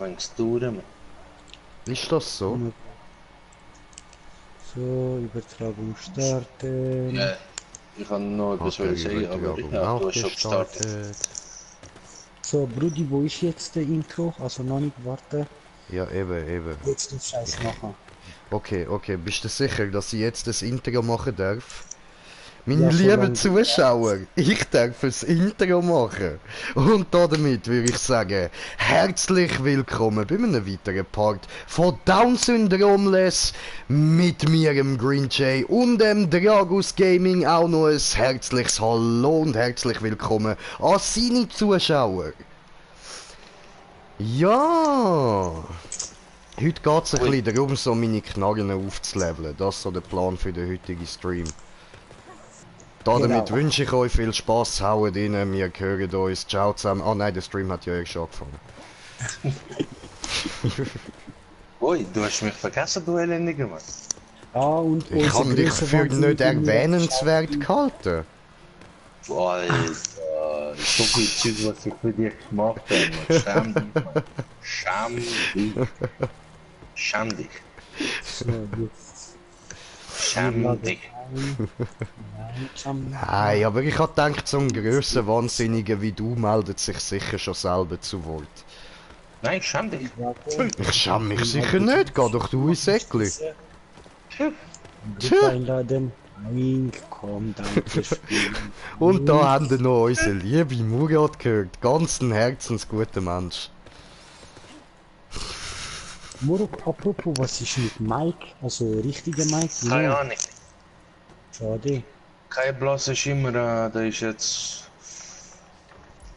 Fängst du damit? Ist das so? So, Übertragung starten. Ja, ich kann noch etwas Hat der sagen, aber Übertragung ja, auch du hast schon gestartet. gestartet? So, Brudi, wo ist jetzt der Intro? Also noch nicht warten. Ja, eben. Jetzt du Scheiß machen. Okay, bist du sicher, dass ich jetzt das Intro machen darf? Meine Ja, lieben solange du Zuschauer, ich darf das Intro machen. Und damit würde ich sagen, herzlich willkommen bei einem weiteren Part von Down Syndromless mit mir, dem Green Jay und dem Dragus Gaming. Auch noch ein herzliches Hallo und herzlich willkommen an seine Zuschauer. Ja, heute geht es ein bisschen darum, so meine Knarren aufzuleveln. Das ist so der Plan für den heutigen Stream. Damit Genau. wünsche ich euch viel Spaß, haut rein, wir hören uns, ciao zusammen. Ah nein, der Stream hat ja erst angefangen. Ui, du hast mich vergessen, du Elendiger, Mann. und Ich habe dich für nicht erwähnenswert gehalten. Boah, Alter, so viel Zeug, was ich für dich gemacht habe, Mann. Schäm dich, Mann. Schäm dich. So, jetzt. Schäm dich. Nein, aber ich habe gedacht, so ein grösser Wahnsinniger wie du meldet sich sicher schon selber zu Wort. Nein, schäm dich. Ich schäme mich sicher nicht, geh doch du ins Säckli. Bitte einladen. Nein, komm, danke schön. Und da haben wir noch unsere liebe Murat gehört, ganz ein herzensguter Mensch. Murat, apropos, was ist mit Mike? Also richtiger Mike? Keine Ahnung. Schade. Kein Blass ist immer, der ist jetzt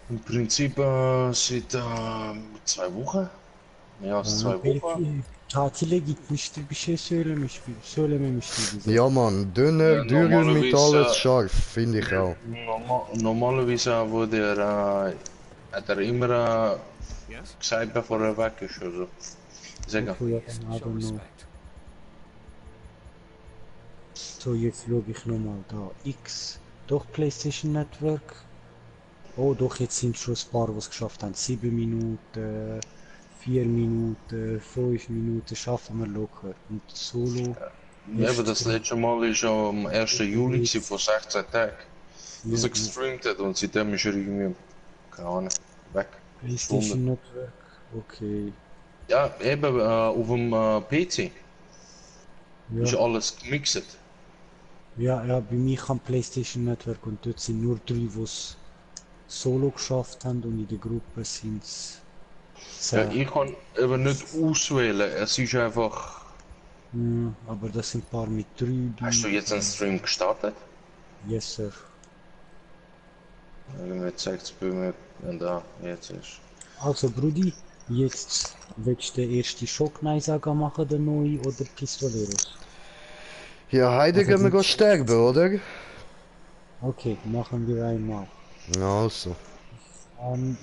im Prinzip seit 2 Wochen. Mehr als 2 Wochen. Tatile gitmişti bir şey söylememişti bize. Ja Mann, dünner, Ja, dürren mit normalerweise, alles scharf, finde ich auch. Normalerweise wurde hat er immer gesagt, bevor er weg ist. Also. Sagen. Okay, ja, dann aber noch. So, jetzt schaue ich nochmal da. X, doch PlayStation Network. Oh, doch, jetzt sind schon ein paar, die es geschafft haben. 7 Minuten, 4 Minuten, 5 Minuten schaffen wir locker. Und Solo. Ja, aber das letzte Mal ist am 1. Juli gewesen, vor 16 Tagen. Dass Ja, er gestreamt hat und seitdem ist er irgendwie, keine Ahnung, weg. PlayStation Network, okay. Ja, eben auf dem PC ist Ja, alles gemixt. ja, bei mir kam PlayStation Network und dort sind nur 3, die es Solo geschafft haben und in der Gruppe sind es Ja, 10. ich kann eben nicht auswählen, es ist einfach... Ja, aber das sind ein paar mit 3. Hast du jetzt einen Stream gestartet? Yes, sir. Mir zeigt es bei mir, wenn da jetzt ist. Also, Brudi, jetzt willst du den ersten Schockneisaga machen, den neuen, oder Pistoleros? Ja, heute gehen wir sterben, oder? Okay, machen wir einmal. Also.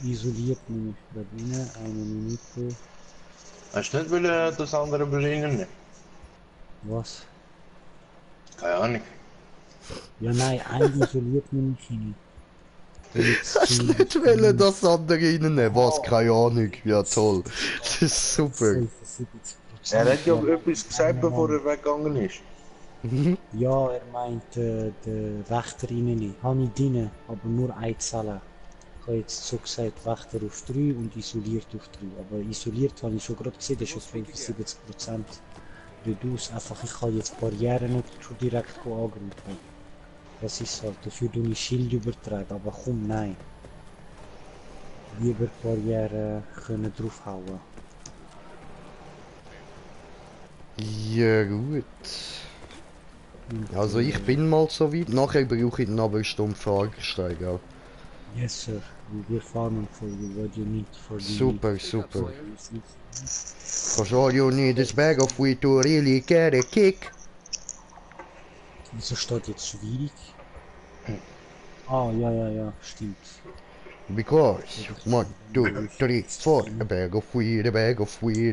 Isoliert nämlich gerade rein, eine Minute. Hast du nicht wollen, das andere bringen? Was? Keine Ahnung. Ja, nein, ein isoliert nämlich rein. Hast du nicht wollen, das andere reinnehmen? Was? Keine Ahnung. Ja, toll. Das ist super. 75%. Er hat ja etwas gesagt, bevor er weggegangen ist. Ja, er meint, der Wächter rein. Habe ich drin, aber nur eine Zelle. Ich habe jetzt so gesagt, Wächter auf 3 und isoliert auf 3. Aber isoliert habe ich schon gerade gesehen, das ist schon 75%. Reduce, einfach, ich kann jetzt Barrieren nicht schon direkt angreifen. Das ist halt, dafür tue ich Schild übertragen, aber komm, nein. Lieber Barrieren können draufhauen. Ja, gut. Also ich bin mal so weit, nachher brauche ich dann aber eine Stunde Fahrgesteig auch. Yes, sir. We're farming for you. What you need for the... Super. Cause all you need is bag of weed to really get a kick. Wieso steht jetzt schwierig? Ah, ja, stimmt. Because 1, 2, 3, 4, a bag of weed,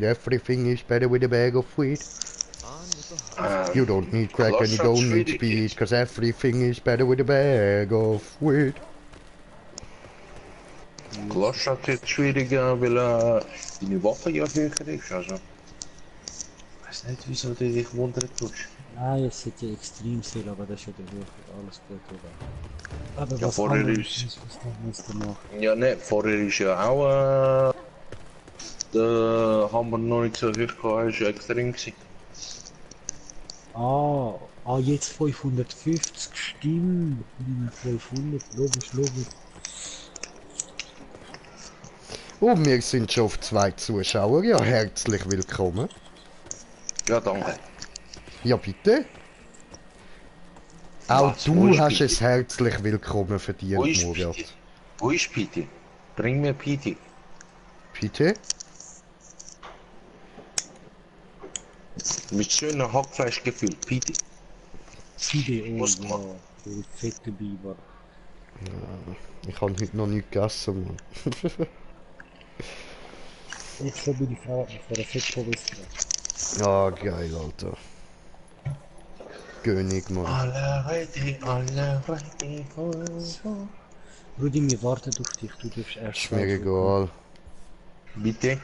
everything is better with a bag of weed. You don't need crack and you don't need speed, cause everything is better with a bag of weed. Last hat jetzt schwieriger, weil deine Waffe ja höher ist. Also, ich weiß nicht, wieso du dich wundern tust. Nein, es hätte ja extrem sein, aber das ist ja der Höhe. Alles gut, oder? Aber Ja, was vorher anderes ist- muss danach. Ja, ne, vorher ist ja auch, der haben wir noch nicht so hoch gehabt, ist ja extrem gewesen. Jetzt 550, stimmt. 500, logisch, logisch. Und wir sind schon auf 2 Zuschauer. Ja, herzlich willkommen. Ja, danke. Ja, bitte. Auch Was? Wo du ist hast Piti? es herzlich willkommen Wo verdient, ist Murat. Piti? Wo ist Piti? Bring mir Piti. Bitte? Mit schönem Hackfleisch gefüllt, Piti. CDO, Muss ja, man. der fette Biber. Ich habe heute noch nicht gegessen, Mann. Ich so bin die Frau vor der Fettprovester. Ah, geil, Alter. König, Mann. Alle ready, So. Rudi, wir warten auf dich, du darfst erst Ist mir laufen. egal. Bitte?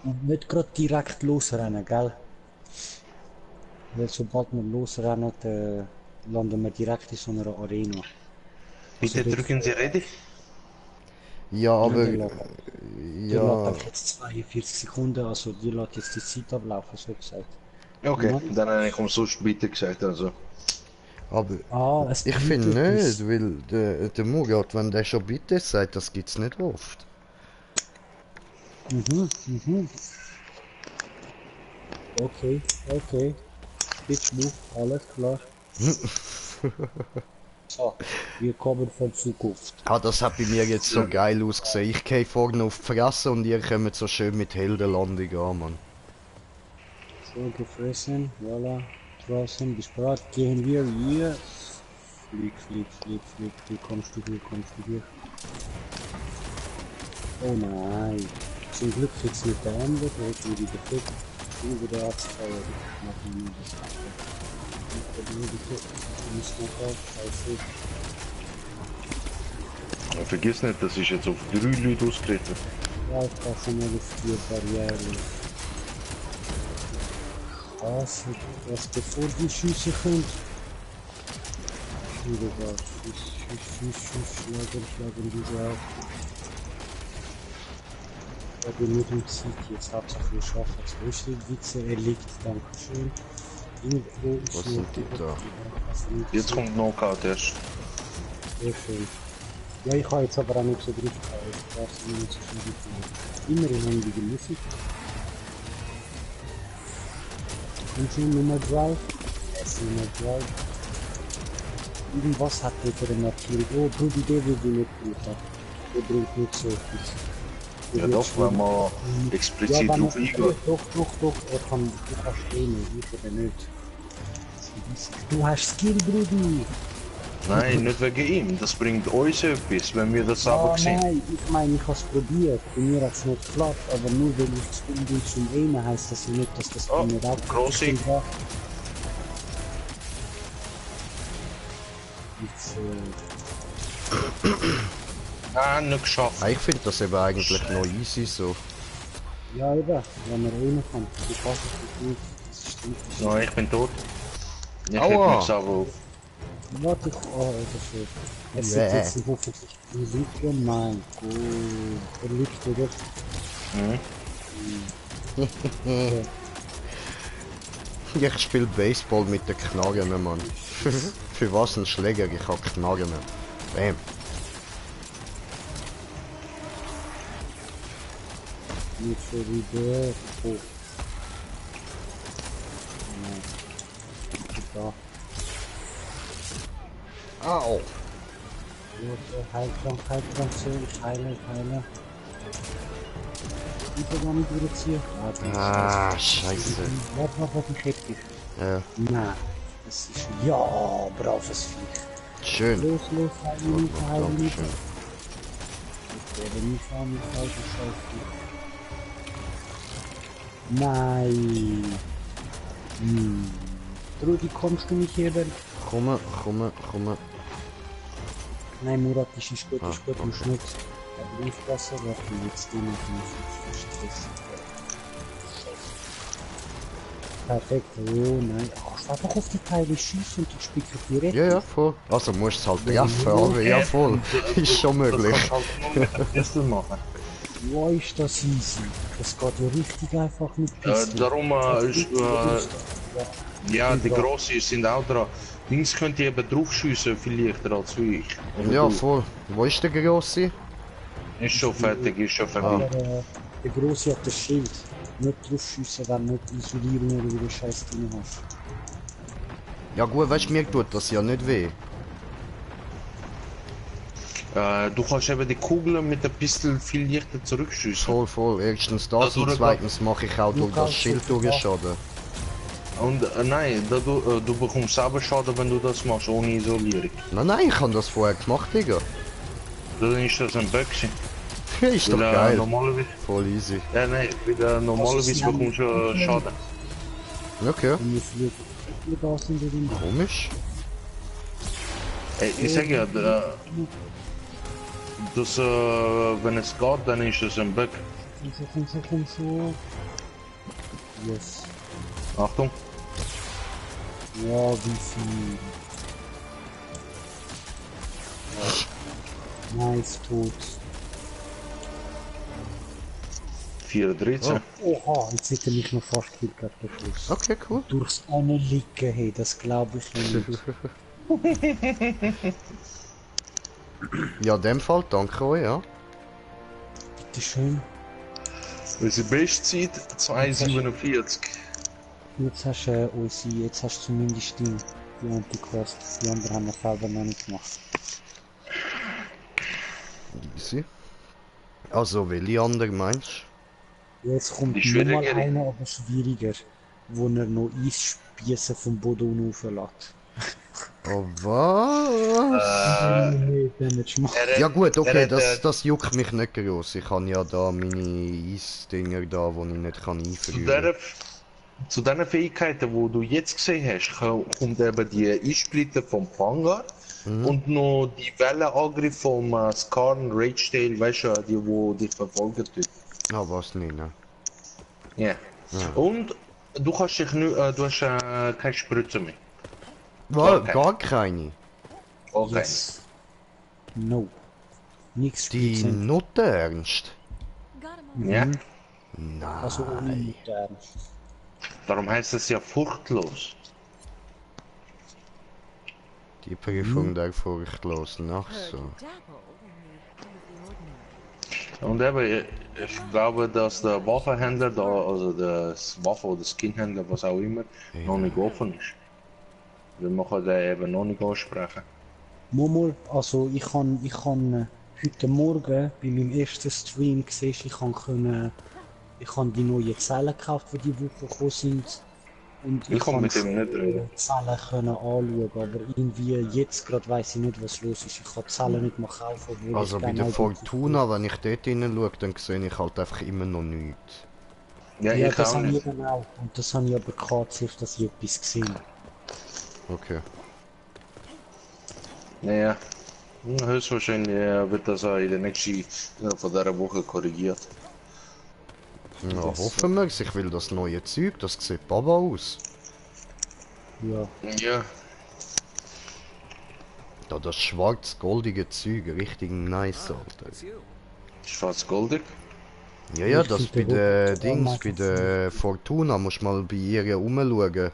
Und nicht gerade direkt losrennen, gell? Weil sobald wir losrennen, landen wir direkt in so einer Arena. Bitte Also, drücken Sie ready? Ja, aber... Die Ja... lädt jetzt 42 Sekunden, also die lädt jetzt die Zeit ablaufen, so gesagt. Okay, Ja. dann habe ich umsonst bitte gesagt, also. Aber... Es Ich bringt finde etwas. nicht, weil der Murat, wenn der schon bitte sagt, das gibt's nicht oft. Okay, okay. Bitch move, alles klar. So, wir kommen von Zukunft. Ah, das hat bei mir jetzt so geil ausgesehen. Ich gehe vorne auf die Fresse und ihr kommt so schön mit Heldenlandung an, Mann. So, gefressen, voilà. Draußen, bist bereit? Gehen wir, hier. Flieg, flieg, flieg, flieg, hier kommst du, hier kommst du, hier. Oh nein. Zum Glück jetzt nicht beendet, da hätten wir die geflickt. Wieder Arztfeuer, ich mach mir nur das Achte. Ich hab nur geflickt, ich muss noch auf, scheiße. Und vergiss nicht, das ist jetzt auf 3 Leute ausgerichtet. Ja, ich passe mal auf die Barriere. Was bevor die Schüsse kommt. Wieder Schuss, schlagen diese auf. Ja, den mit dem Sieg jetzt hauptsächlich geschafft. Als Witze, er liegt, dankeschön. Irgendwo ist Was noch sind die da? Jetzt kommt Knockout erst. Sehr schön. Ja, ich habe jetzt aber auch nicht so drauf gehabt. Ich darf es mir nicht so viel mitnehmen. Immerhin haben wir die Musik. Und schon Nummer 3. Es ist Nummer 3. Irgendwas hat der für eine Markierung. Oh, Brudi, der will die nicht brauchen. Der bringt nicht so viel. Ja doch, wenn man explizit wenn drauf man- eingeht. Doch, er kann, du kannst stehen, ich oder nicht. Du hast Skill, Brudi. Nein, nicht wegen ihm. Das bringt uns etwas, wenn wir das selber sehen. Nein, ich meine, ich habe es probiert. Bei mir hat es nicht geklappt, aber nur weil ich es unbedingt zum Aimen heisst das ja nicht, dass das bei Oh, mir auch grosse. Jetzt, Ah, nicht geschafft. Ah, ich finde das eben eigentlich noch easy so. ja, eben, wenn man aimen kann. Du kannst es nicht. Das stimmt. Nein, ich bin tot. Ich Aua. heb mich selber auf. Warte, das ist es Yeah. sind jetzt hoffentlich die Liga, mein Gott. Er liegt, oder? Ich spiele Baseball mit den Knarren, Mann. Für was ein Schläger? Ich hab Knarren. Bam. Nicht so wie der. Oh. Nein. Da. Au. Heiltrank, heile. Ich kann nicht reduzieren. Ah, scheiße. Warte, ich heb dich. Ja, Nein. Das ist. Ja, braves Viech. schön. Los, heile Gut, Minute, heile danke Minute. schön. Ich werde nicht fahren, ich halte Scheiße. Nein. Rudi, kommst du mich heben? Komme. Nein, Murat, das ist gut, Ah, du okay. musst nicht. Aber aufpassen, dass du jetzt die noch nicht stressen. Perfekt, oh nein. Kannst du einfach auf die Teile schießen und die spicken direkt? Ja, ja, voll. Also musst es halt treffen, aber ja voll. Ist schon möglich. Das kannst du halt nur mit der Pistol machen. Wow, ist das easy. Das geht ja richtig einfach mit Pistol. Darum ist, ja, die Grossen sind auch dran. Links könnt ihr eben draufschiessen, viel leichter als ich. Oder Ja, du. voll. Wo ist der Grosse? Ist schon fertig, ist schon Aber fertig. der Grosse hat das Schild. Nicht draufschiessen, wenn du nicht Isolierung oder wieder Scheiß drin hast. Ja gut, weißt du, mir tut das ja nicht weh. Du kannst eben die Kugeln mit der Pistole viel leichter zurückschiessen. Voll, voll. Erstens das und zweitens mache ich auch durch das Schild Schaden. Und nein, du bekommst selber Schaden, wenn du das machst, ohne Isolierung. Nein, nein, ich habe das vorher gemacht, Digga. Dann ist das ein Bug. Ist doch geil. Normalerweise, Voll easy. ja, nein, normalerweise bekommst du Schaden. Okay. Wenn wir fliegen, da sind wir drin. Komisch. Ich sag ja, das, wenn es geht, dann ist das ein Bug. Komm so. Yes. Achtung. Ja, wie viel. Nice, tot. 413. Oha, jetzt hätte mich noch fast gekillt gehabt, der Schluss. Okay, cool. Durchs Anliegen, hey, das glaube ich nicht. Ja, in dem Fall danke euch, ja. Bitteschön. Unsere Bestzeit 2,47. Jetzt hast du jetzt hast du zumindest die Anti-Quest. Die anderen haben wir selber noch nicht gemacht. Easy. Also, welche andere meinst Jetzt kommt Die nochmal schwierigere. einer, aber schwieriger, wo er noch Eisspiessen vom Boden rauflässt. du? Oh, was? Damage macht. Ja gut, okay, er hat, das juckt mich nicht groß. Ich habe ja da meine Eisdinger da, wo ich nicht kann einfrieren kann. Zu diesen Fähigkeiten, die du jetzt gesehen hast, kommt eben die Einsplitter vom Fangar und noch die Wellenangriff vom Skarn Rage Tail, weißt du, die, wo dich verfolgen tut. Ah, was nicht, ne? Ja. Und du kannst dich nicht, du hast keine Spritze mehr. Was? Gar keine? Okay. Yes. No. Nix Die Spritzen. Nutte ernst? Ja. Nein. Also ohne Mutter ernst. Darum heißt es ja furchtlos. Die Prüfung der Furchtlosen, ach so. Und eben, ich glaube, dass der Waffenhändler da, also das Waffe- oder Skinhändler, was auch immer, noch nicht offen ist. Wir machen den eben noch nicht ansprechen. Momol, also ich kann heute Morgen bei meinem ersten Stream gesehen, ich kann die neuen Zellen gekauft, die die Woche gekommen sind. Und Ich kann mit ihm nicht reden. die Zellen können anschauen, aber irgendwie jetzt gerade weiss ich nicht, was los ist. Ich kann die Zellen nicht mehr kaufen, obwohl Also ich bei gerne der halt Fortuna, wenn ich dort hinein schaue, dann sehe ich halt einfach immer noch nichts. Ja, Ja, ich das auch habe ich nicht. eben auch. Und das habe ich aber keine Sicht, dass ich etwas gesehen. Okay. Naja, höchstwahrscheinlich wird das auch in der nächsten von dieser Woche korrigiert. Ja, hoffen wir, ich will das neue Zeug, das sieht Baba aus. Ja, Ja, Da das schwarz-goldige Zeug, richtig nice, Alter. schwarz-goldig. Ja, ja, Ich das bei find den der Rot Dings, total bei der Fortuna, musst mal bei ihr rumschauen,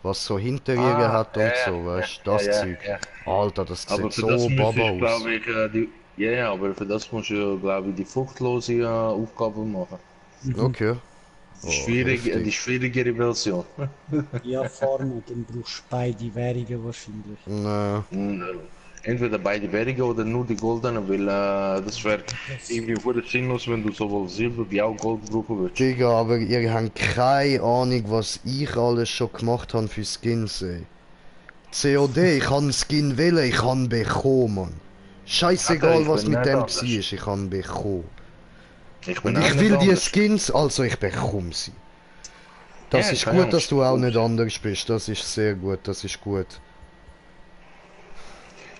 was so hinter ihr Ah, hat und ja, so, weißt du, das ja, Zeug. ja. Alter, das Aber sieht für so das muss Baba ich, aus. glaube ich, ja, aber für das musst du, glaube ich, die fruchtlose Aufgabe machen. Okay. Die, schwierige, die schwierigere Version. ja, vorne, dann brauchst du beide Währungen wahrscheinlich. Nee. Entweder beide Berge oder nur die goldene, weil das wäre irgendwie wurde sinnlos, wenn du sowohl Silber wie auch Gold brauchen würdest. Digga, aber ihr habt keine Ahnung, was ich alles schon gemacht habe für Skins, ey. COD, ich habe einen Skin wählen, ich habe ihn bekommen, Mann. Scheißegal, Alter, ich was bin mit nicht dem anders. war, ich habe ihn bekommen. Ich bin Und auch ich nicht will die anders. Skins, also ich bekomme sie. Das Ja, ist keine gut, dass Angst. du auch nicht anders bist, das ist sehr gut, das ist gut.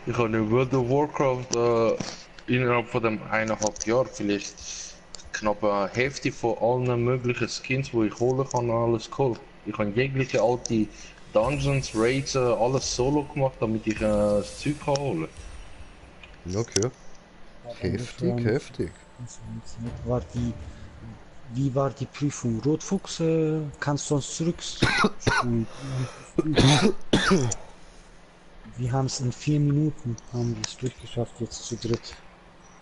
Ich habe in World of Warcraft innerhalb von dem 1,5 Jahr vielleicht knapp eine Hälfte von allen möglichen Skins, die ich holen kann, alles geholt. Ich habe jegliche alte Dungeons, Raids, alles solo gemacht, damit ich das Zeug kann holen. Okay. Heftig, heftig. War die, wie war die Prüfung? Rotfuchs, kannst du uns zurück? Wir haben es in 4 Minuten, haben wir es durchgeschafft, jetzt zu dritt.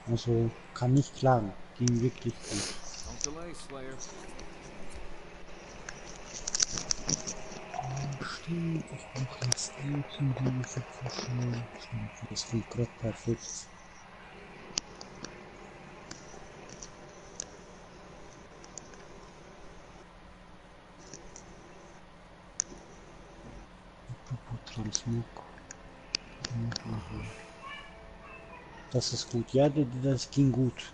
Also kann nicht klagen, ging wirklich gut. Don't delay, Slayer. Stimmt, ich brauche jetzt Essen, die für Fuschen. Stimmt, das klingt gerade perfekt. Transmog. Das ist gut. Ja, das ging gut.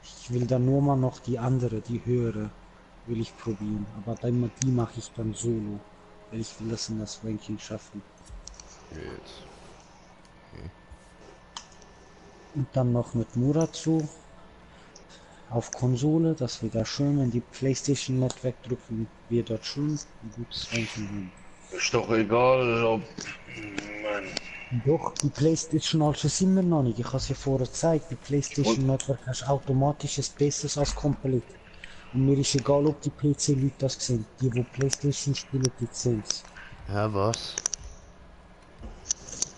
Ich will dann nur mal noch die andere, die höhere, will ich probieren. Aber dann die mache ich dann solo. Weil ich will das in das Ranking schaffen. Gut. Und dann noch mit Murazu auf Konsole, dass wir da schön, wenn die PlayStation nicht wegdrücken, wir dort schon ein gutes Ranking haben. Ist doch egal, ob. Mann. Doch, die PlayStation also sind wir noch nicht. Ich habe es ja vorher gezeigt. Die PlayStation Network hast automatisches Besseres als komplett. Und mir ist egal, ob die PC-Leute das sehen. Die, wo PlayStation spielen, die sehen es. Ja, was?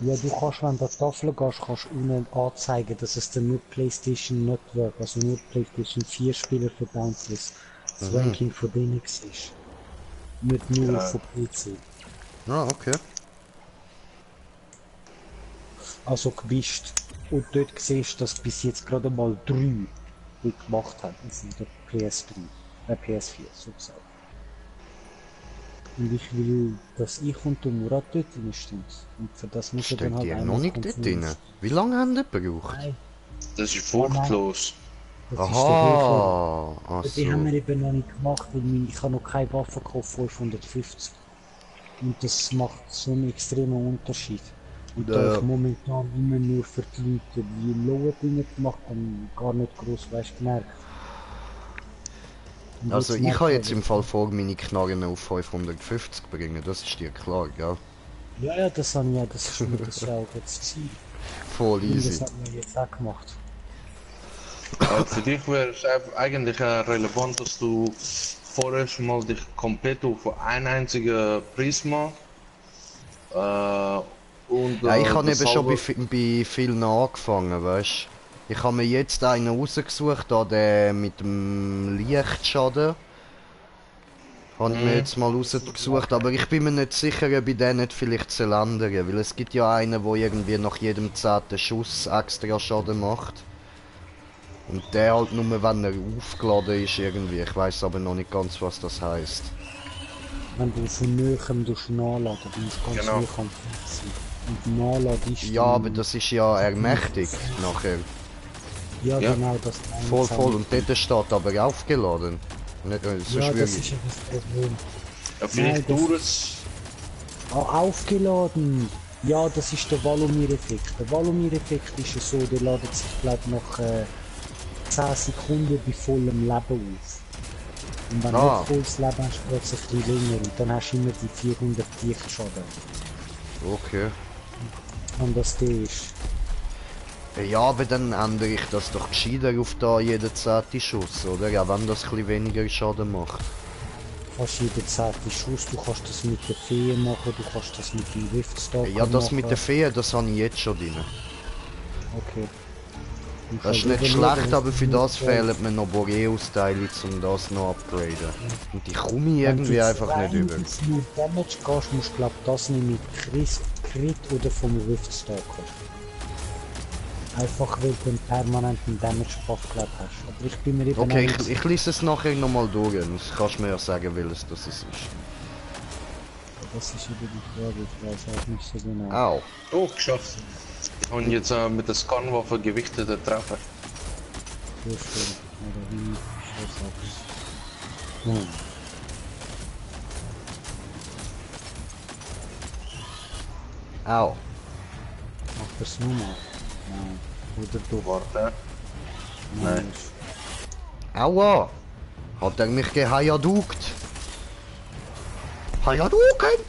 Ja, du kannst, wenn du an die Tafel gehst, kannst du unten anzeigen, dass es dann nur PlayStation Network, also nur PlayStation 4 Spieler verdammt ist. Das Ranking von denen ist. Nicht nur Ja. von PC. Ah, okay. Also gemischt. Und dort siehst du, dass bis jetzt gerade mal 3 die gemacht haben auf der PS3, PS4 so gesagt. Und ich will, dass ich und der Murat dort drin stehen. Und für das muss er dann Steht halt ihr einmal noch nicht dort Konferenz- drin? Wie lange haben die gebraucht? Nein, Das ist fruchtlos. das ist der Höhe. Aha, ach Die haben wir so. eben noch nicht gemacht, weil ich habe noch keine Waffe gekauft, 550. Und das macht so einen extremen Unterschied. Und da Ja. ich momentan immer nur für die Leute die lower Dinge gemacht habe, gar nicht groß weißt gemerkt. Und Also jetzt ich merke habe jetzt ich- im Fall vor, meine Knarren auf 550 bringen, das ist dir klar, gell? Ja, das habe ich ja, das ist ja auch das Ziel. Voll Und das easy. hat man jetzt auch gemacht. Für dich wäre es eigentlich relevant, dass du vorher schon mal dich komplett auf einen einzigen Prisma und Ja, ich habe das eben schon halbe- bei vielen angefangen, weißt. Ich habe mir jetzt einen rausgesucht, da der mit dem Lichtschaden. Habe ich mir jetzt mal rausgesucht, aber ich bin mir nicht sicher, ob ich den nicht vielleicht soll ändern, weil es gibt ja einen, der irgendwie nach jedem 10. Schuss extra Schaden macht. Und der halt nur, wenn er aufgeladen ist irgendwie. Ich weiß aber noch nicht ganz, was das heißt. Wenn du von Nähem nachladen, dann ist ganz Genau. nah am Fixen. Und Nachladen ist Ja, dann- aber das ist ja ermächtigt nachher. Ja, Ja. genau, das Voll, voll. Und dort steht aber aufgeladen. Nicht, sonst Ja, würde das ich- ist ja das Problem. Ja, vielleicht Nein, das- dauert es. Aufgeladen! Ja, das ist der Valomir-Effekt. Der Valomir-Effekt ist ja so, der ladet sich, glaub nach 10 Sekunden bei vollem Leben auf. Und wenn du Ah. nicht volles Leben hast, braucht es ein bisschen länger. Und dann hast du immer die 400 Tiefschaden. Okay. Und das der ist. Ja, aber dann ändere ich das doch gescheiter auf da jeden 10. Schuss, oder? Ja, wenn das ein bisschen weniger Schaden macht. Du kannst jeden 10. Schuss, du kannst das mit der Fee machen, du kannst das mit dem Riftstalker Ja, das machen. mit der Fee, das habe ich jetzt schon drin. Okay. Und Das ist halt nicht überlegen, schlecht, was aber für du das mit- fehlen mir noch Boreus-Teile, um das noch upgraden. Und die komme ich Wenn du irgendwie einfach nicht rein über. auf nur Damage gehst, musst du glaub das nicht mit Crit oder vom Riftstalker. Einfach weil du einen permanenten Damage-Buff glaub hast. Aber ich bin mir eben Okay, auch nicht ich lese es nachher nochmal durch. Das kannst du mir ja sagen, welches das ist. Das ist eben die Frage, ich weiß auch nicht so genau. Au. Oh, geschafft. Und jetzt mit der Scanwaffe gewichtete Treffer. So schön. Oder wie ich das sag. Au. Mach das nur mal. Nein. Oder doch? Warte. Nein. Aua! Hat er mich gehajadukt? Hajaduken!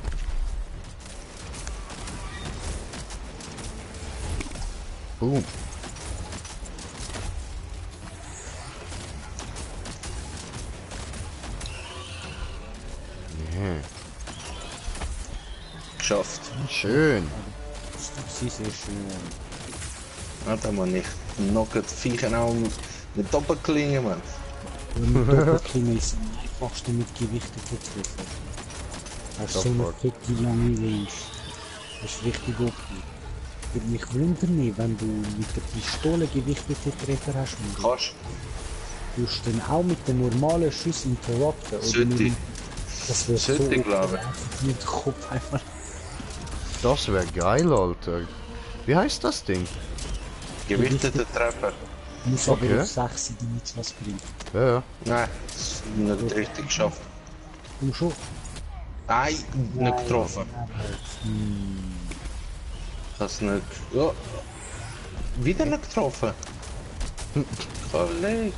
Boom. Ja, Geschafft. schön. Sie ist sehr schön. Warte mal, ich knock het Viecher auch mit Doppelklingen, man. Und mit Doppelklinge ist am einfachsten mit Gewichten zu treffen. Hast so eine Sofort. fette lange Range. Das ist richtig OP. Würde mich wundern, wenn du mit der Pistole gewichtete Treffer hast und Kannst. du tust dann auch mit den normalen Schuss interrupten. Oder Sollte. nur- Das wäre so Sollte, OP, glaube ich. einfach mit dem Kopf einfach. Das wäre geil, Alter. Wie heißt das Ding? Gewichtete Treffer. Muss aber Okay. auf 6 sein, damit es was bringt. Ja, ja. Nein, das ist nicht richtig geschafft. Komm schon. Nein, nicht getroffen. Hm. Ich hab's nicht. Ja. Wieder nicht getroffen. Kollege.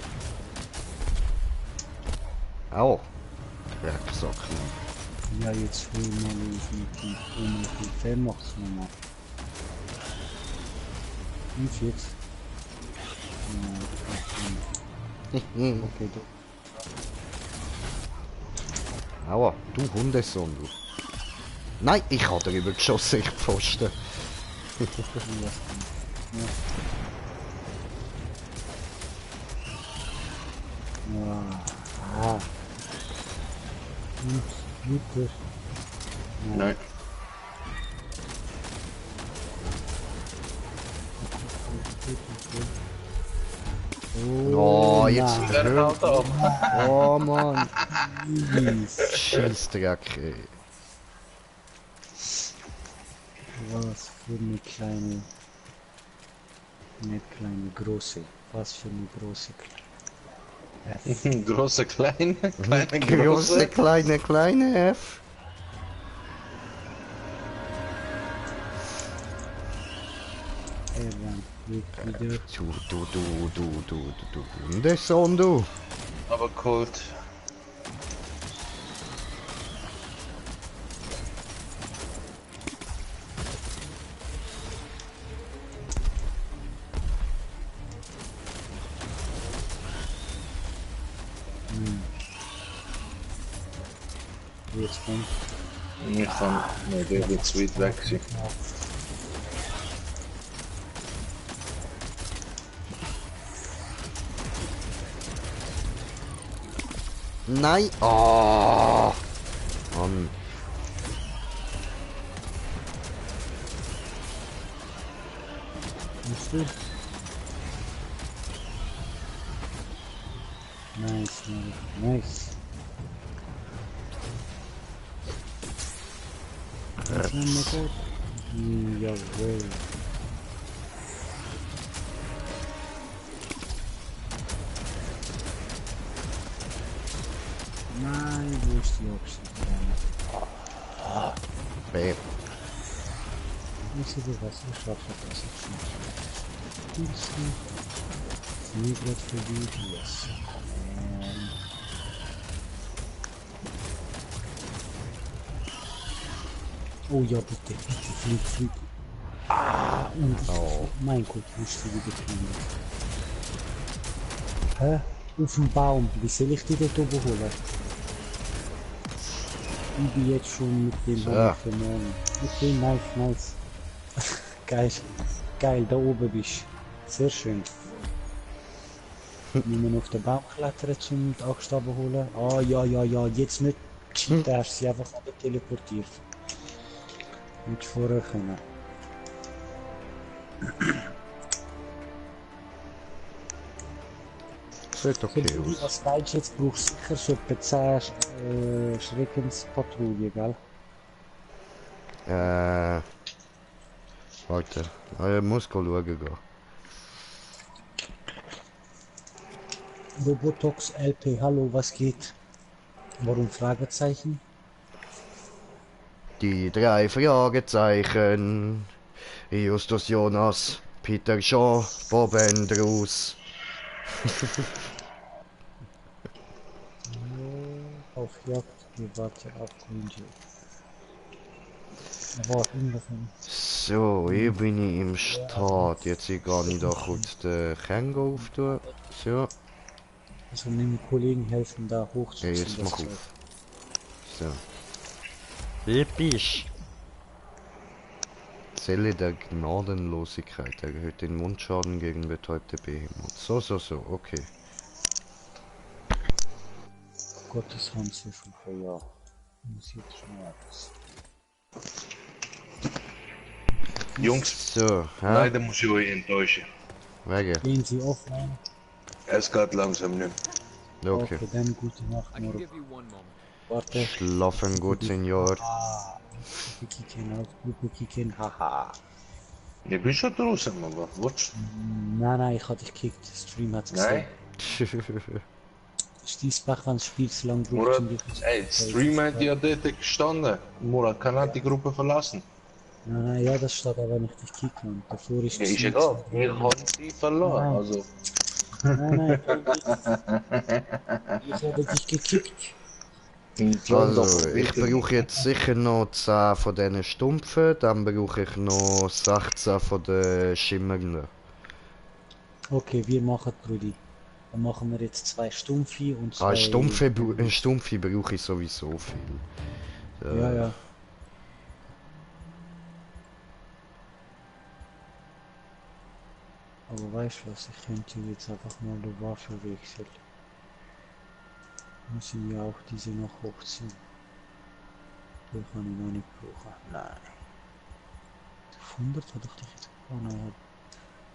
Auch. Werksack. Ja, jetzt hol mal los mit dem Wer macht's nochmal? Und jetzt? Okay, doch. Aua, du Hundesohn, du. Nein, ich habe darüber geschossen, ich Pfosten. Ah. Und wieder. Nein. Oh, jetzt nein. Er haut ab. Oh Mann. Mies. Scheißdreck, ey. Was für eine kleine. Nicht kleine, große. Was für eine große. Große, kleine, kleine, Große, große. kleine F. Wieder. Du Hundesohn, du. Aber Colt. Jetzt kommt. Ich kann. Nee, der wird zu weit weg sein. Nein. Oh. Mann. Musst du? Nice, nice. Das haben wir gut. Jawohl. Nein, wo ist die Obsidian? Bäh. Ich sehe die Wasserschaffe, das ist schon. Willst du? Nie gerade für die Yes. Oh ja, bitte, bitte, flieg, flieg. Ah, und Oh. mein Gott, musst du wieder fliegen. Hä? Auf dem Baum, wie soll ich die dort oben holen? Ich bin jetzt schon mit dem Ja. verloren. Okay, nice, nice. Geil, geil, da oben bist. Sehr schön. Niemand auf den Baum klettern zum die Axt holen. Ah, ja, ja, ja, jetzt nicht cheaten, hast sie einfach alle teleportiert. Nicht vorher können. Sieht okay Für die, aus. was Deutsch jetzt brauchst, sicher so etwa 10 Schreckenspatrouille, gell? Warte. Ich muss schauen gehen. Robotox LP, hallo, was geht? Warum Fragezeichen? Die 3 Fragezeichen. Justus Jonas. Peter Shaw, Bob Andrews. Auf Jagd, wir warten auf Grünje. Warte, irgendwas. So, hier bin ich im Start. Jetzt hier gar nicht da kurz den Känguru auftun. So, Also dem Kollegen helfen, da ja, hochzuziehen. jetzt das mach Zeug. auf. So. Wie bist Zelle der Gnadenlosigkeit erhöht den Mundschaden gegen betäubte Behemoth. So, okay. Gottes Handhilfe für ja. Muss jetzt schon etwas. Jungs, So, hä? leider muss ich euch enttäuschen. Wege. Gehen Sie offline. Es geht langsam nicht mehr. Okay. Okay, dann gute Nacht, I can Moro. give you one moment. Warte. Schlafen gut, Senior. Ah, wir kicken auf, wir kicken, haha. Ich bin schon draußen, aber was? Nein, ich hatte dich gekickt. Stream hat's gesehen. Nein. Stehst Bach, wenn das Spiel zu lang braucht, Murat, zum Beispiel. ey, Stream hat ja dort gestanden. Murat kann halt die Gruppe verlassen. Nein, ja, das steht aber nicht dich kicken. Und davor ist Ja, ist Stream egal. zu- Ich habe sie verloren. Nein. Also, Nein, ich habe dich gekickt. Also, ich brauche jetzt sicher noch 10 von diesen Stumpfen, dann brauche ich noch 16 von den Schimmernden. Okay, wir machen Brudi. Dann machen wir jetzt 2 Stumpfi und 2... Ah, Stumpfe brauche ich sowieso viel. Ja. Aber weißt du was, ich könnte jetzt einfach mal die Waffe wechseln. Muss ich ja auch diese noch hochziehen. Die kann ich noch nicht brauchen. Nein. 100 hat doch dich jetzt... Oh nein,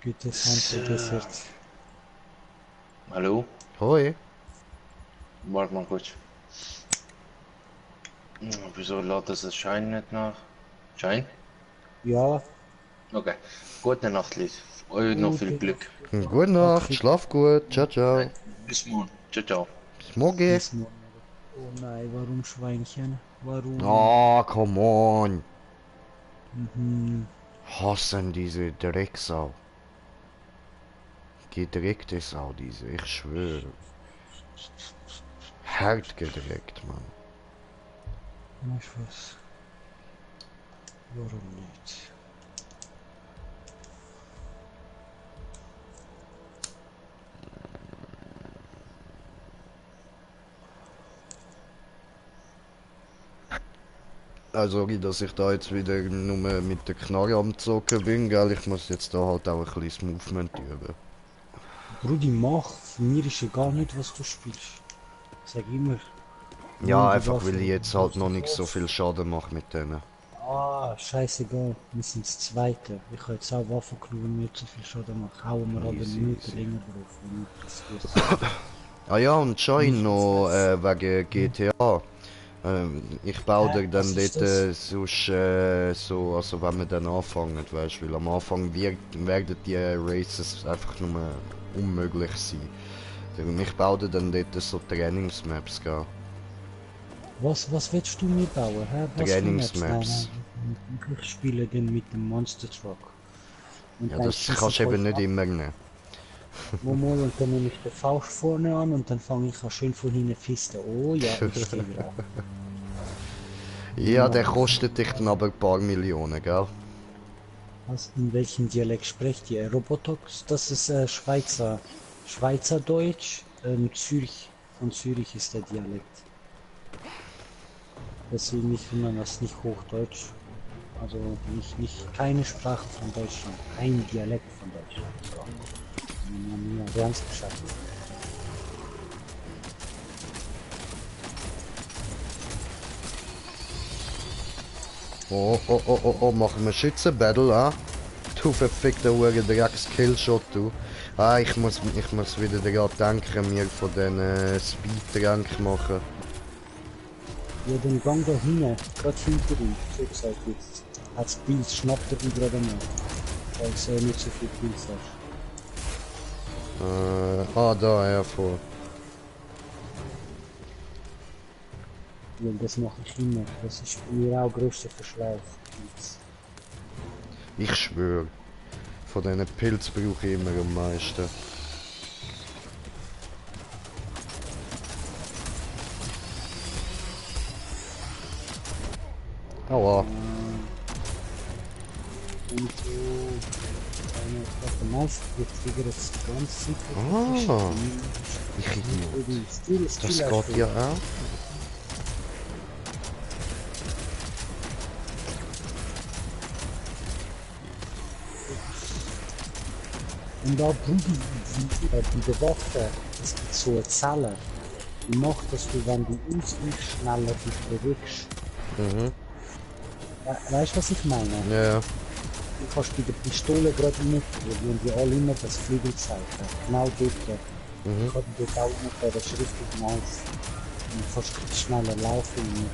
Gottes Hand verbessert. hallo? Hoi. Warte mal kurz. Wieso lädt das Schein nicht nach? Schein? Ja, Okay. Gute Nacht, Lies. Euch noch viel Okay. Glück. Gute Nacht, schlaf gut, ciao, ciao. Bis morgen. Ciao, ciao. Bis morgen. bis morgen. Oh nein, warum Schweinchen? Warum? Ah, come on. Mhm. Hassen diese Drecksau. Gedreckte Sau, diese, ich schwöre. Hart gedreckt, Mann. Weißt du was? Warum nicht? Also, dass ich da jetzt wieder nur mit der Knarre am Zocken bin, gell? Ich muss jetzt da halt auch ein bisschen das Movement üben. Brudi, mach. Für mir ist egal nicht, was du spielst. Sag immer. Ja, Nimm die einfach Waffe. weil ich jetzt halt noch nicht so viel Schaden mache mit denen. Ah, scheißegal. Wir sind das Zweite. Ich habe jetzt auch Waffen genommen, wenn wir nicht so viel Schaden machen. Hauen wir aber eine Easy, Minute easy. länger drauf. wenn nicht passiert. Ah ja, und schon noch wegen GTA. Ich baue dir dann was ist dort sonst so, also wenn wir dann anfangen, weißt du, weil am Anfang werden die Races einfach nur unmöglich sein. Darum ich baue dir dann dort so Trainingsmaps, gell? Was willst du mir bauen? Hä? Was für Trainingsmaps. Maps? Nein, ich spiele den mit dem Monster Truck. Und Ja, dann das schieße kannst du ich eben euch nicht ab. immer nehmen. Mal und dann nehme ich den Faust vorne an und dann fange ich an schön von hinten fisten. Oh ja, ich stehe drauf. Ja, der kostet dich dann aber ein paar Millionen, gell? Was, in welchem Dialekt sprecht ihr? Robotox? Das ist Schweizerdeutsch. Zürich. Von Zürich ist der Dialekt. Deswegen nicht wundern, das ist nicht Hochdeutsch. Also keine Sprache von Deutschland. Ein Dialekt von Deutschland. So. Ja, ganz geschafft. Oh, machen wir Schützenbattle, ah? Du verfickter Uhr Drecks-Killshot, du. Ah, ich muss wieder daran denken, mir von den Speed-Trank machen. Ja, den Gang da hinten, gerade hinter ihm, so gesagt jetzt. Als Pilz schnappt er ihn gerade mal. Weil es nicht so viel Pilz hat. Da, ja, vor. Ja, das mache ich immer. Das ist bei mir auch größter Verschleiß. Ich schwöre. Von diesen Pilzen brauche ich immer am meisten. Aua. Und so eine meist wir triggern jetzt die ganze Ah. Ich Idiot. Das geht ja auch. Und da die Waffe, es gibt so eine Zelle, die macht, dass du, wenn du ausweichst, schneller dich bewegst. Mhm. Weißt du, was ich meine? Ja. Du kannst bei der Pistole gerade rein, und die alle immer das Flügelzeichen. Genau dort. Mhm. Ich habe dort auch noch, das ist richtig nice. Und du kannst schneller laufen.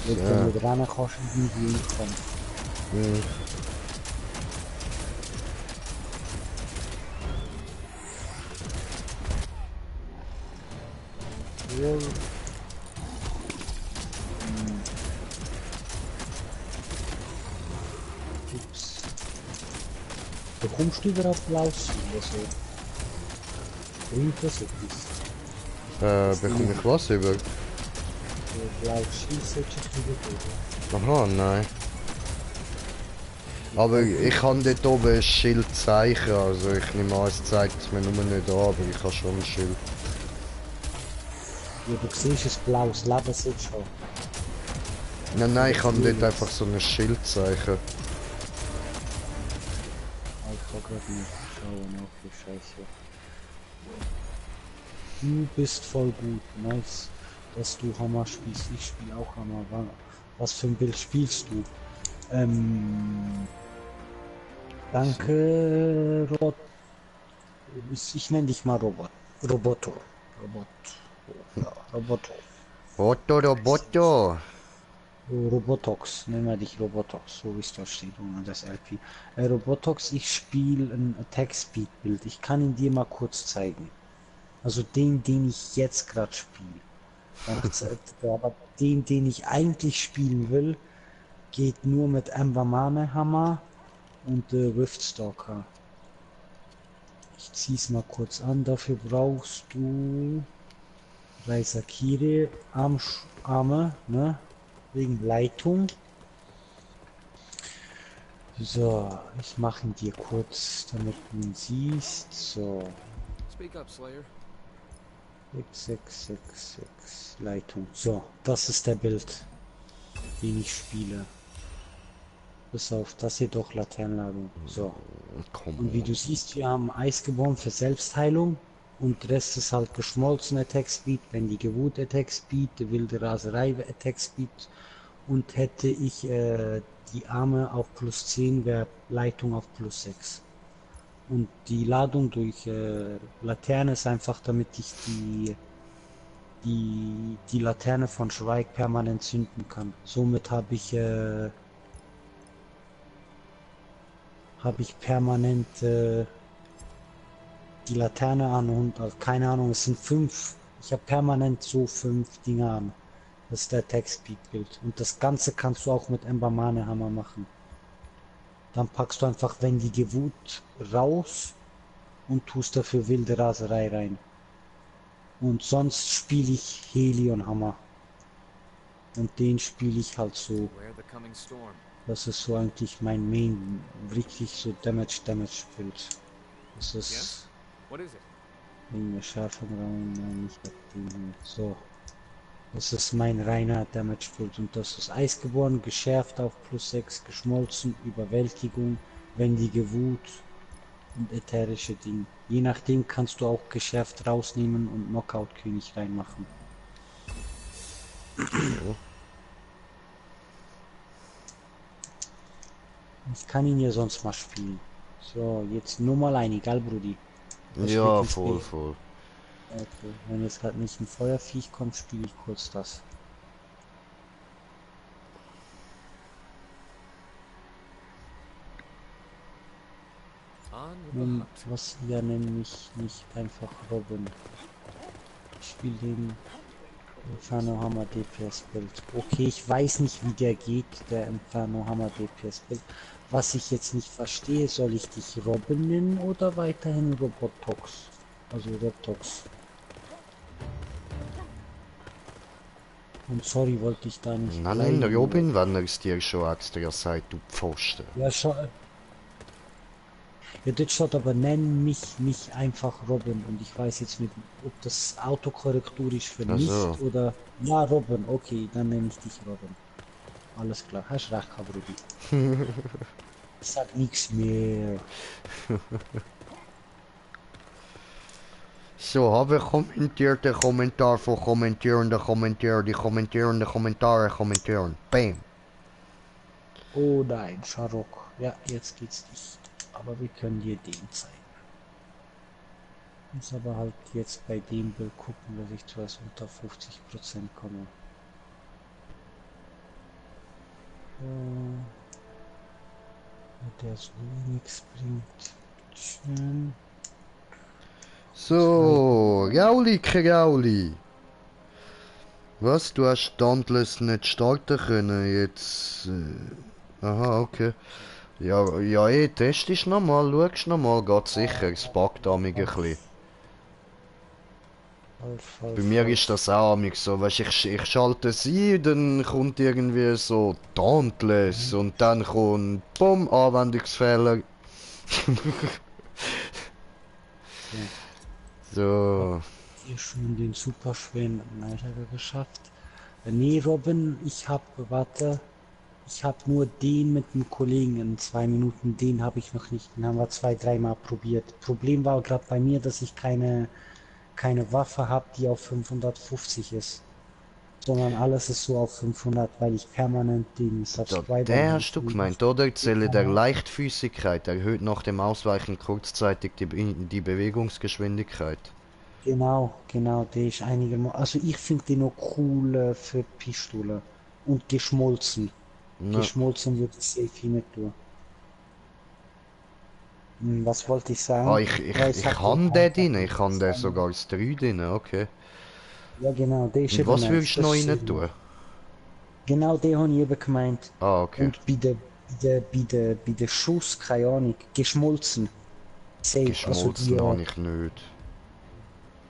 Weil du mit Rennen kannst du irgendwie hinkommen. Mhm. Ja. Ups. Bekommst du überhaupt Blaus oder so? Bringt das etwas? Bekomme ich was über? Blaus Schieß sollte ich nicht Aha, nein. Aber ich kann dort oben ein Schild zeichnen, also ich nehme an, es zeigt es mir nur nicht an, aber ich habe schon ein Schild. Ja, du siehst ein blaues Leben jetzt schon. Nein, ich kann dort einfach so ein Schild zeichnen. Ich kann gerade nicht schauen, auf die Scheiße. Du bist voll gut, nice, dass du Hammer spielst. Ich spiele auch Hammer. Was für ein Bild spielst du? Danke, Robot. Ich nenne dich mal Robot. Roboto. Robot. Ja, Roboto. Roboto. Robotox, nennen wir dich Robotox, so wie es da steht unter das LP. Robotox, ich spiele ein Attack Speed Bild. Ich kann ihn dir mal kurz zeigen. Also den ich jetzt gerade spiele. Aber den ich eigentlich spielen will, geht nur mit Ember Mane Hammer und Riftstalker. Ich zieh's mal kurz an. Dafür brauchst du Raisakiri Arme, ne? Wegen Leitung. So, ich mache ihn dir kurz, damit du ihn siehst. So. Speak up, Slayer. 6666 Leitung. So, das ist der Bild, den ich spiele. Bis auf das hier doch Laternenladung. So. Und wie du siehst, wir haben Eisgeborn für Selbstheilung. Und der Rest ist halt geschmolzen Attack Speed, wenn die Gewut Attack Speed, die wilde Raserei Attack Speed. Und hätte ich die Arme auf plus 10, wäre Leitung auf plus 6. Und die Ladung durch Laterne ist einfach, damit ich die Laterne von Schweig permanent zünden kann. Somit habe ich permanent die Laterne an und keine Ahnung, es sind 5. Ich habe permanent so 5 Dinger an. Das ist der Attack-Speed-Bild. Und das Ganze kannst du auch mit Ember Mane Hammer machen. Dann packst du einfach wendige Wut raus und tust dafür wilde Raserei rein. Und sonst spiele ich Helion Hammer. Und den spiele ich halt so. Where the coming storm. Das ist so eigentlich mein Main, wirklich so Damage Bild. Das ist Yes? What is it? wegen der Schärfe rein, nein, ich hab den so. Das ist mein reiner Damage Bild und das ist Eisgeboren, geschärft auf plus 6, geschmolzen, Überwältigung, wendige Wut und ätherische Dinge. Je nachdem kannst du auch geschärft rausnehmen und Knockout König reinmachen. Ich kann ihn ja sonst mal spielen. So, jetzt nur mal ein, egal Brudi. Was Ja, spielt voll, ins voll. Okay, wenn jetzt gerade nicht ein Feuerviech kommt, spiele ich kurz das. On with the Und hunt. was wir nennen mich nicht einfach Robin. Ich spiele den Inferno Hammer DPS Bild. Okay, ich weiß nicht, wie der geht, der Inferno Hammer DPS Bild. Was ich jetzt nicht verstehe, soll ich dich Robin nennen oder weiterhin Robotox? Also Reptox. Und sorry, wollte ich da nicht Nein, bleiben. Robin, wenn er es dir schon extra sagt, du Pfosten. Ja, schon. Ja, dort steht aber nenn mich einfach Robin und ich weiß jetzt nicht, ob das Autokorrektur ist für Ach nicht so. oder ja Robin, okay, dann nenne ich dich Robin. Alles klar, hast recht, Brudi. Ich sag nichts mehr. So, habe kommentiert der Kommentar von kommentierende Kommentar, die kommentierende Kommentare kommentieren. Bam. Oh nein, Scharok. Ja, jetzt geht's nicht. Aber wir können dir den zeigen. Muss aber halt jetzt bei dem Bild gucken, dass ich zuerst unter 50% komme. Der so nichts bringt. Schön. So, Gauli, Gauli. Was? Du hast Dauntless nicht starten können jetzt? Aha, okay. Ja, ja, testest nochmal, schaust nochmal, geht sicher. Es packt amig ein bisschen. Bei mir ist das auch amig so, weißt du, ich schalte es ein, dann kommt irgendwie so Dauntless und dann kommt bumm, Anwendungsfehler. So. Hier schon den superschweren Leiter geschafft. Nee, Robin, ich hab nur den mit dem Kollegen in 2 Minuten, den habe ich noch nicht, den haben wir 2, 3 Mal probiert. Problem war gerade bei mir, dass ich keine Waffe habe, die auf 550 ist, sondern alles ist so auf 500, weil ich permanent den Subscriber Der hast du gemeint, oder? Zelle der Leichtfüßigkeit erhöht nach dem Ausweichen kurzzeitig die Bewegungsgeschwindigkeit. Genau, der ist einigermaßen. Also ich finde den noch cool für Pistole. Und geschmolzen. Ja. Geschmolzen wird es safe hin nicht tun. Was wollte ich sagen? Ah, ich kann den drin, ich kann den sogar als 3 drin, okay. Ja genau, der ist Und eben was nice. würdest du noch Das ist rein eben- tun? Genau, den habe ich eben gemeint. Ah, okay. Und bei der Schuss, keine Ahnung, geschmolzen. Safe, Geschmolzen also habe ich nicht.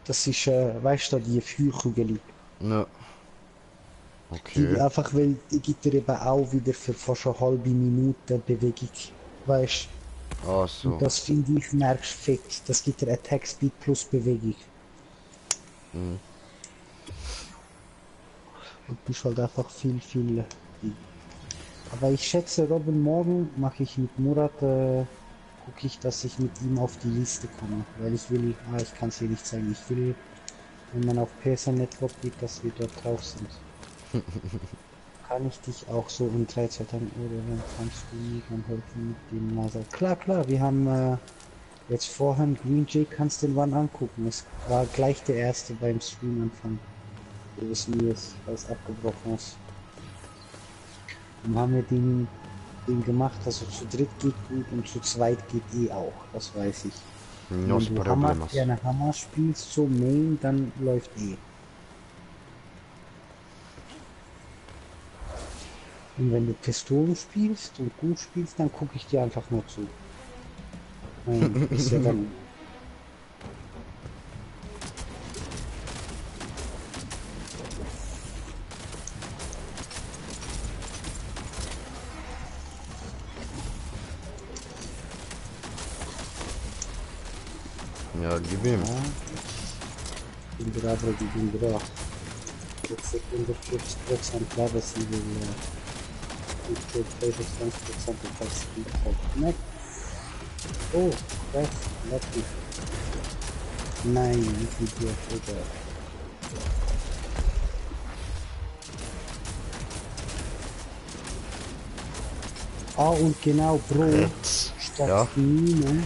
das ist, weißt du, die Feuerkugel. Ja. Die Okay. einfach, weil die gibt dir eben auch wieder für fast eine halbe Minute Bewegung. Weißt Ah, du? so. Und das finde ich merkst fett. Das gibt dir Attack Speed plus Bewegung. Mhm. Und bist halt einfach viel. Aber ich schätze, Robin, morgen mache ich mit Murat, gucke ich, dass ich mit ihm auf die Liste komme. Weil ich will, ich kann es dir nicht zeigen, ich will, wenn man auf PSN Network geht, dass wir dort drauf sind. Kann ich dich auch so in 3 Tagen oder dann kannst du mir dann helfen mit dem Laser? Klar, wir haben jetzt vorhin Green Jay, kannst den One angucken. Es war gleich der erste beim Stream-Anfang. Du bist mir jetzt, weil es abgebrochen ist. Dann haben wir den gemacht, also zu dritt geht gut und zu zweit geht auch, das weiß ich. Nos Wenn du Hammer, problemas. gerne Hammer spielst, so Main, dann läuft Und wenn du Pistolen spielst und gut spielst, dann gucke ich dir einfach nur zu. Ist ja dann Ja, gib ihm. bin dran. Jetzt Sekunde 50% Legacy will und 20% Attack Speed halt. Oh, das, lucky. Nein, wie viel Dir, und genau, Bro, Jetzt. statt Ja. Mine,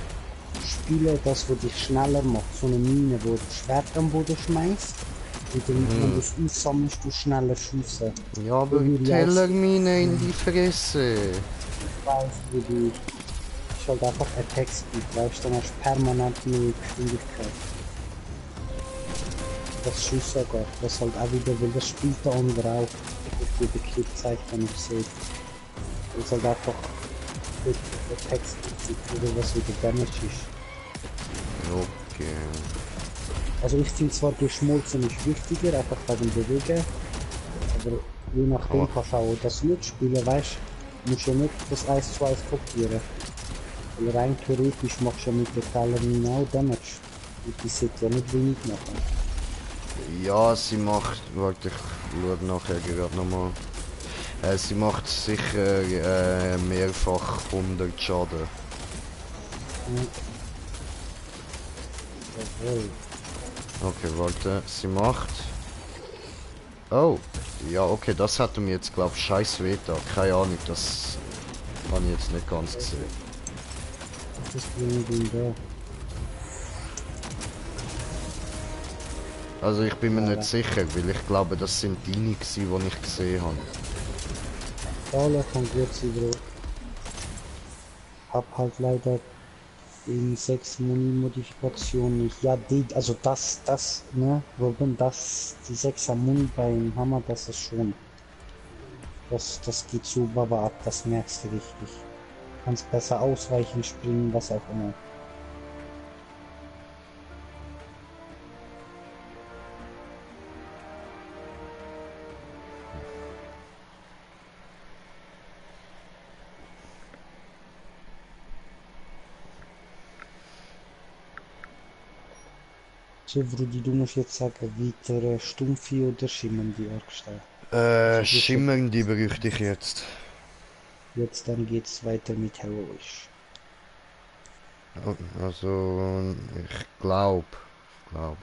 spiele das, wo dich schneller macht. So eine Mine, wo du Schwert am Boden schmeißt. Und dann, wenn du es aufsammelst, du schneller schiessen. Ja, aber Irgendwie Tellermine in die Fresse. Weiß, wie du. Ist halt einfach Attack Speed, weißt du, dann hast du permanent mehr Geschwindigkeit. was Schuss angeht. Das halt auch wieder, weil das spielt der andere auch. Wie der Clip zeigt, wenn ich sehe. Weil es halt einfach der Text oder was wieder Damage ist. Okay. Also ich finde zwar Geschmolzen ist wichtiger, einfach wegen Bewegen, aber je nachdem kannst du auch das mitspielen, weißt du, musst ja nicht das 1:1 kopieren. Weil rein theoretisch machst du ja mit der Tellermine auch Damage. Und die sollte ja nicht wenig machen. Ja, sie macht. Warte, ich schaue nachher gerade nochmal. Sie macht sicher mehrfach 100 Schaden. Jawohl. Okay, warte, sie macht. Oh, ja, okay, das hat mir jetzt, glaube ich, scheiß Veta. Keine Ahnung, das habe ich jetzt nicht ganz gesehen. Das ist irgendwie da. Also, ich bin mir nicht sicher, weil ich glaube, das sind die, die ich gesehen habe. Zahlen kann gut sein, Bro. Hab halt leider in 6 Muni-Modifikationen nicht. Ja, die, also das, ne, Robin, das, die 6er Muni beim Hammer, das ist schon. Das geht so Baba ab, das merkst du richtig. Kannst besser ausweichen, springen, was auch immer. So, Brudi, du musst jetzt sagen, weiter Stumpfe oder Schimmernde Argstall. Schimmern, die berüchte ich jetzt. Jetzt dann geht's weiter mit Heroisch. Also, ich glaube.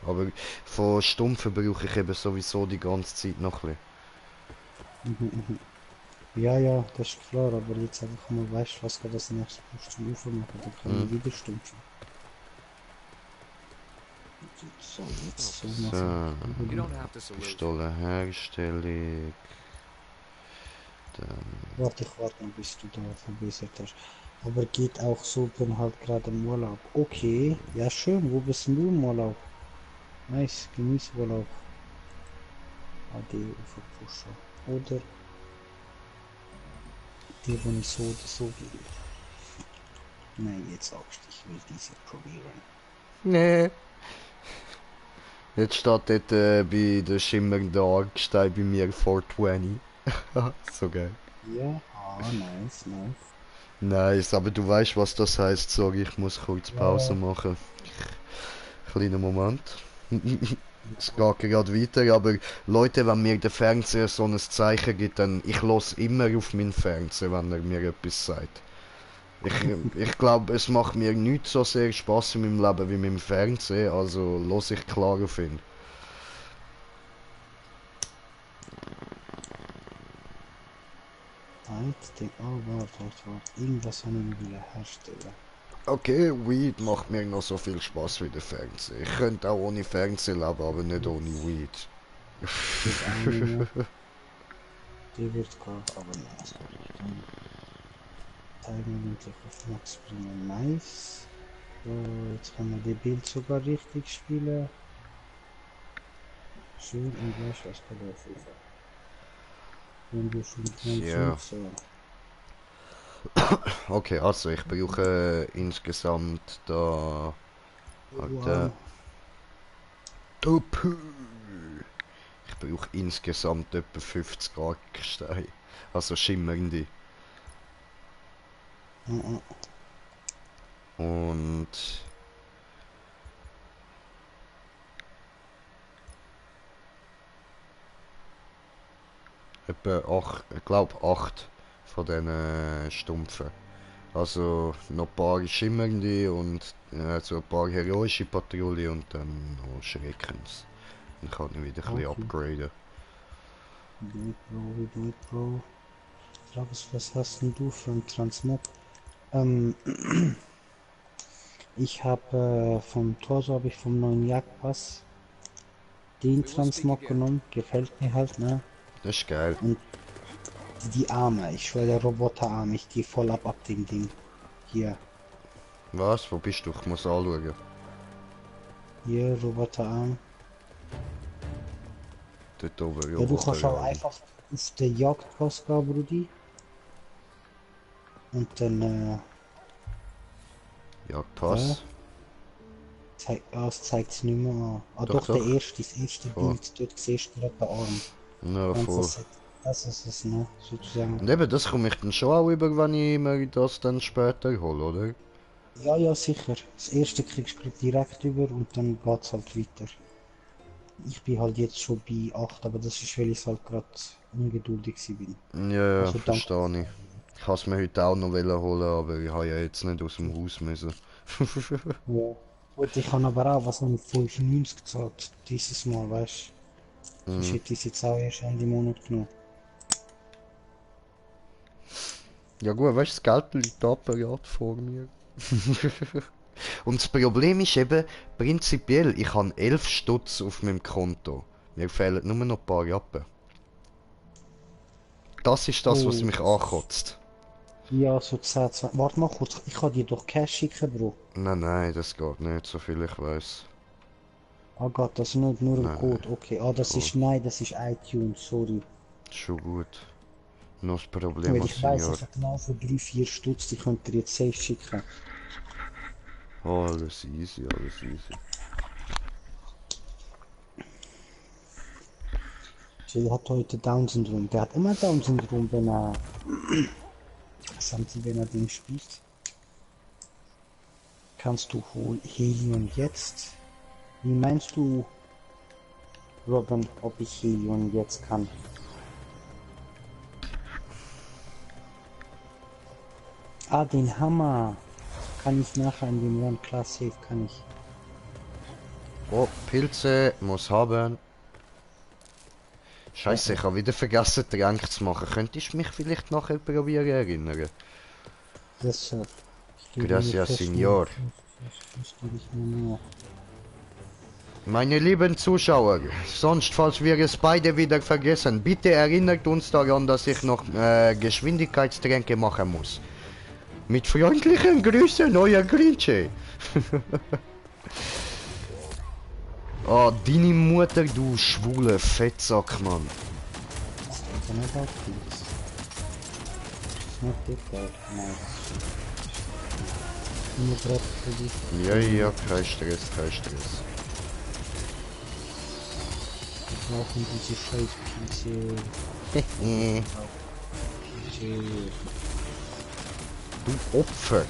Aber von Stumpfen brauche ich eben sowieso die ganze Zeit noch ein bisschen. Ja, ja, das ist klar, aber jetzt einfach mal weißt, was du das nächste musst zum Ufer machen, dann kann ich wieder stumpfen. So, jetzt so So, machen. You don't have to salute. Pistolenherstellung. Dann. Warte, ich warte noch, bis du da verbessert hast. Aber geht auch so, bin halt gerade im Urlaub. Okay, ja schön, wo bist denn du im Urlaub? Nice, genieß Urlaub. AD Uferpusher. Oder die, wo ich so oder so will. Nein, jetzt sagst du, ich will diese probieren. Nee. Jetzt steht dort bei der schimmernden Argstein bei mir 420. So geil. Ja, nice, nice. Nice, aber du weißt, was das heißt. Sorry, ich muss kurz Pause machen. Kleiner Moment. Es geht gerade weiter, aber Leute, wenn mir der Fernseher so ein Zeichen gibt, dann ich los immer auf meinen Fernseher, wenn er mir etwas sagt. Ich glaube, es macht mir nicht so sehr Spaß in meinem Leben wie mit dem Fernseher, also los ich klar auf ihn. Warte. Irgendwas haben wir wieder herstellen. Okay, Weed macht mir noch so viel Spaß wie der Fernseher. Ich könnte auch ohne Fernseher leben, aber nicht ohne Weed. Das eine, die wird gehen, aber nein, sorry. Timing auf Max bringen, nice. So, jetzt kann man die Bild sogar richtig spielen. Schön und gleich was kann der FIFA. Wenn du schon Ja. so. Okay, also ich brauche insgesamt da... Warte. Ich brauche insgesamt etwa 50 Argsteine. Also schimmernde. Und... etwa 8, ich glaube 8 von diesen Stumpfen. Also noch ein paar schimmernde und so ein paar heroische Patrouille und dann noch Schreckens. Dann kann ich wieder ein bisschen upgraden. Do it, Bro. Travis, was hast denn du für einen Transmog? Ich habe vom Torso habe ich vom neuen Jagdpass den Transmog genommen. Gefällt mir halt, ne? Das ist geil. Und die Arme, ich schwöre, der Roboterarm, ich gehe voll ab dem Ding. Hier. Was? Wo bist du? Ich muss anschauen. Hier, Roboterarm. Dort oben, Ja, du kannst auch ja. einfach auf den Jagdpass gehen, Brudi. Und dann, Jagdpass. es zeigt es nicht mehr an. Ah Doch, doch, der doch. erste, das erste Oh. Bild, dort siehst du gerade den Arm. Ja, Ganz voll. das ist es, ne, sozusagen. Und eben, das komme ich dann schon auch über, wenn ich mir das dann später hole, oder? Ja, ja, sicher. Das erste kriegst du direkt über und dann geht's halt weiter. Ich bin halt jetzt schon bei 8, aber das ist, weil ich halt gerade ungeduldig bin. Ja, ja, Also danke. verstehe ich. Ich wollte es mir heute auch noch holen, aber ich habe ja jetzt nicht aus dem Haus müssen. Ja. Gut, ich habe aber auch, was habe ich 5,90 gezahlt dieses Mal, weißt du? Sonst hätte ich es jetzt auch erst Ende Monat genommen. Ja gut, weißt du, das Geld liegt da parat vor mir. Und das Problem ist eben, prinzipiell, ich habe 11 Stutz auf meinem Konto. Mir fehlen nur noch ein paar Jappen. Das ist das, was Oh. mich ankotzt. Ja, so 10, 20. Warte mal kurz, ich kann dir doch Cash schicken, Bro. Nein, nein, das geht nicht, so viel ich weiß. Ah, geht das nicht, nur ein Nein, Code. Okay, ah, das Code. ist, nein, das ist iTunes, sorry. Schon gut. Noch das Problem, Weil ich weiss, Senior. ich habe genau für 3, 4 Stutz, die könnt ihr jetzt safe schicken. Oh, alles easy, alles easy. Jill hat heute Down-Syndrom. Der hat immer Down-Syndrom, wenn er... Was haben sie, wenn er den spielt? Kannst du Helion jetzt? Wie meinst du, Robin, ob ich Helion jetzt kann? Ah, den Hammer. Kann ich nachher in dem Run, klar, safe kann ich. Oh, Pilze, muss haben. Scheiße, ich habe wieder vergessen, Trank zu machen. Könntest du mich vielleicht nachher probieren erinnern? Das Gracias, Señor. Meine lieben Zuschauer, sonst falls wir es beide wieder vergessen, bitte erinnert uns daran, dass ich noch Geschwindigkeitstränke machen muss. Mit freundlichen Grüßen, euer Grinche. Oh, deine Mutter, du schwule Fettsack, Mann. Ja, ja, kein Stress, kein Stress. Wir brauchen diese Scheißpilze. Du Opfer.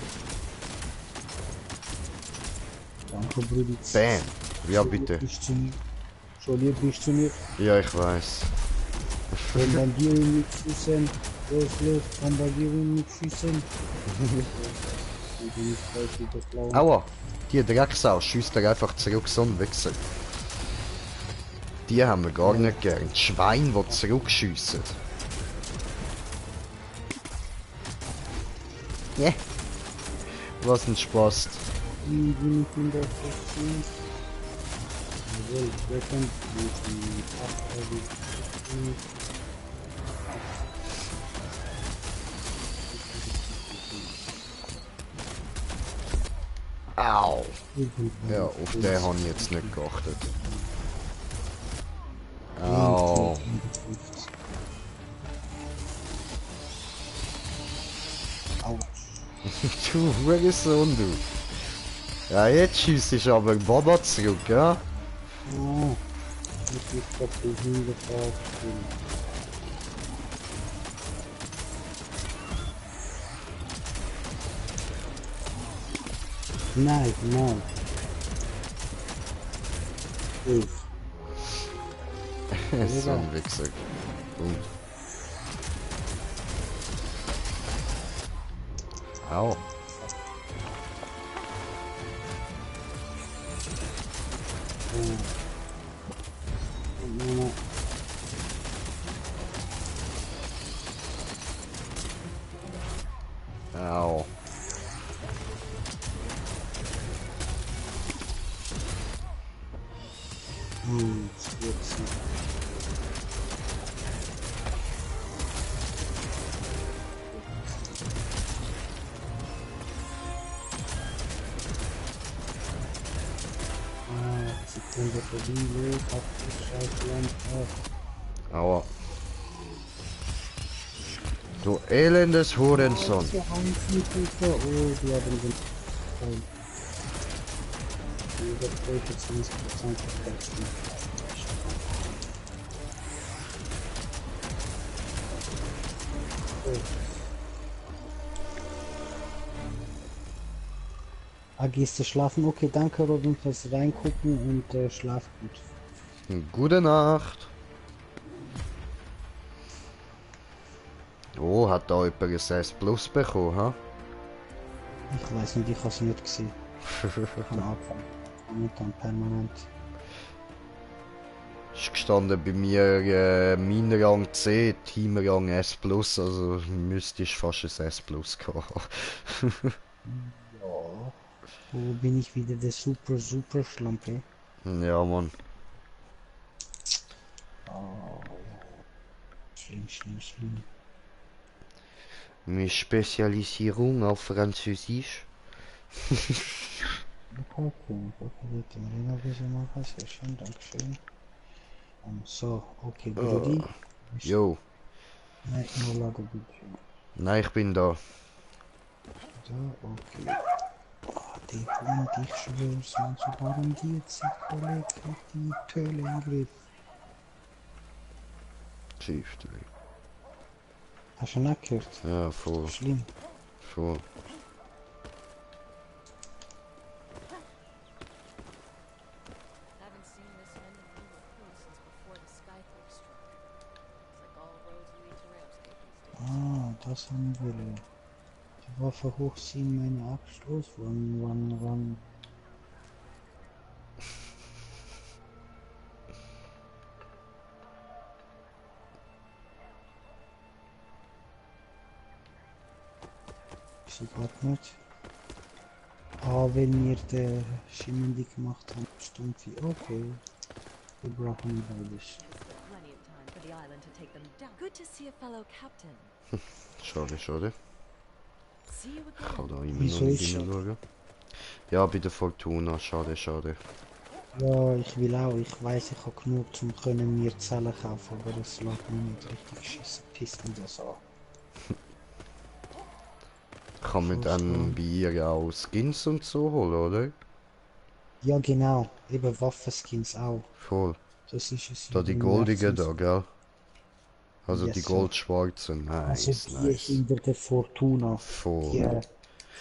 Danke, Brudi. Bam. Ja, bitte. Schon lieb bist du mir. Ja, ich weiß. Bombardierung mit Füßen. Los, Bombardierung mit Füßen. Aua. Die Drecksau schießt er einfach zurück, so ein Wichser. Die haben wir gar nicht gern. Die Schweine, die zurückschiessen. Yeah. Was ein Spaß. Au. Ja, auf den habe ich jetzt nicht geachtet. Au. Du Hurensohn, du. Ja, jetzt schießt ich aber Baba zurück, ja? Oh, ich glaube, die hingefragt. Nein, nein. So ein Wichser. Punkt. Au. Au. Sekunde verdienen, auf die Scheißland auf. Aua. Du elendes Hurensohn. So ein Hilfe. Oh, die haben den Teil. Die wird 20% verkaufen. Ah, gehst du schlafen? Okay, danke Robin fürs Reingucken und schlaf gut. Gute Nacht. Oh, hat da jemand ein S Plus bekommen, ha? Ich weiß nicht, ich habe es nicht gesehen. Ich habe angefangen. Nicht dann permanent. Ist gestanden bei mir mein Rang C, Teamrang S Plus, also müsste ich fast ein S Plus haben. Ja. Wo bin ich wieder der super Schlampe? Ja, Mann. Oh, schlimm. Meine Spezialisierung auf Französisch. Okay, wird den Ring ein bisschen machen. Sehr schön, dankeschön. So, okay, Brudi. Jo. Nein, nur Ladebildschirm. Nein, ich bin da. Da, okay. Oh, die Hund, ich schwör's, man, sogar um die Kollege hat die Töle im Griff. Schiftli. Hast du nicht gehört? Ja, voll. Schlimm. Voll. Haven't seen this end of New Recruit since before the Skyclave struck. It's like all roads lead to Ramsgate these days. Ah, das haben wir. Die Waffe hochziehen, meine Axt los. Wann. Ich sehe grad nicht. Ah, wenn wir den Schimmendi gemacht haben, stimmt wie. Okay. Wir brauchen beides. Plenty of time for the island to take them down. Good to see a fellow captain. Schade. See you Ich kann again. da immer Wieso noch nicht ist schon? hinschauen. Ja, bei der Fortuna. Schade. Ja, ich will auch. Ich weiß, ich habe genug zum können mir Zellen kaufen, aber das lässt mich nicht richtig schießen. Pisst mich das an. Kann man dann bei ihr auch Skins und so holen, oder? Ja, genau. Eben Waffenskins auch. Voll. Das ist es. Da die im goldigen März. da, gell? Also Yes, die sir. goldschwarzen. Also Nice, die nice. hinter der Fortuna. Voll.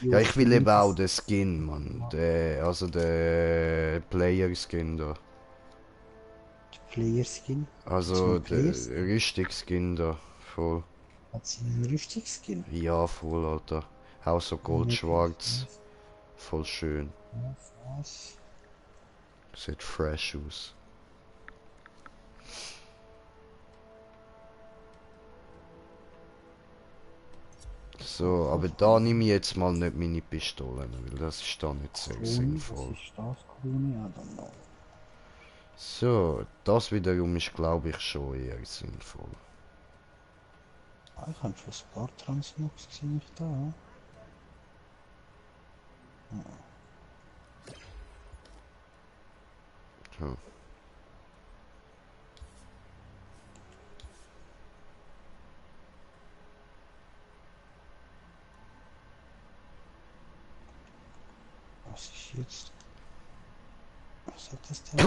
Die Ja, ich will eben auch Links- den Skin, Mann. Der Player-Skin da. Player Skin. Also Hat's einen der Player-Skin? richtige Skin da. Voll. Hat sie einen richtigen Skin? Ja, voll, Alter. Auch so goldschwarz. Voll schön. Was? Sieht fresh aus. So, aber da nehme ich jetzt mal nicht meine Pistolen, weil das ist da nicht sehr sinnvoll. Was ist das? Krone? I don't know. So, das wiederum ist, glaube ich, schon eher sinnvoll. Ah, ich habe schon ein paar Transmogs gesehen, ich da. Ja. Was ist jetzt? Was hat das denn?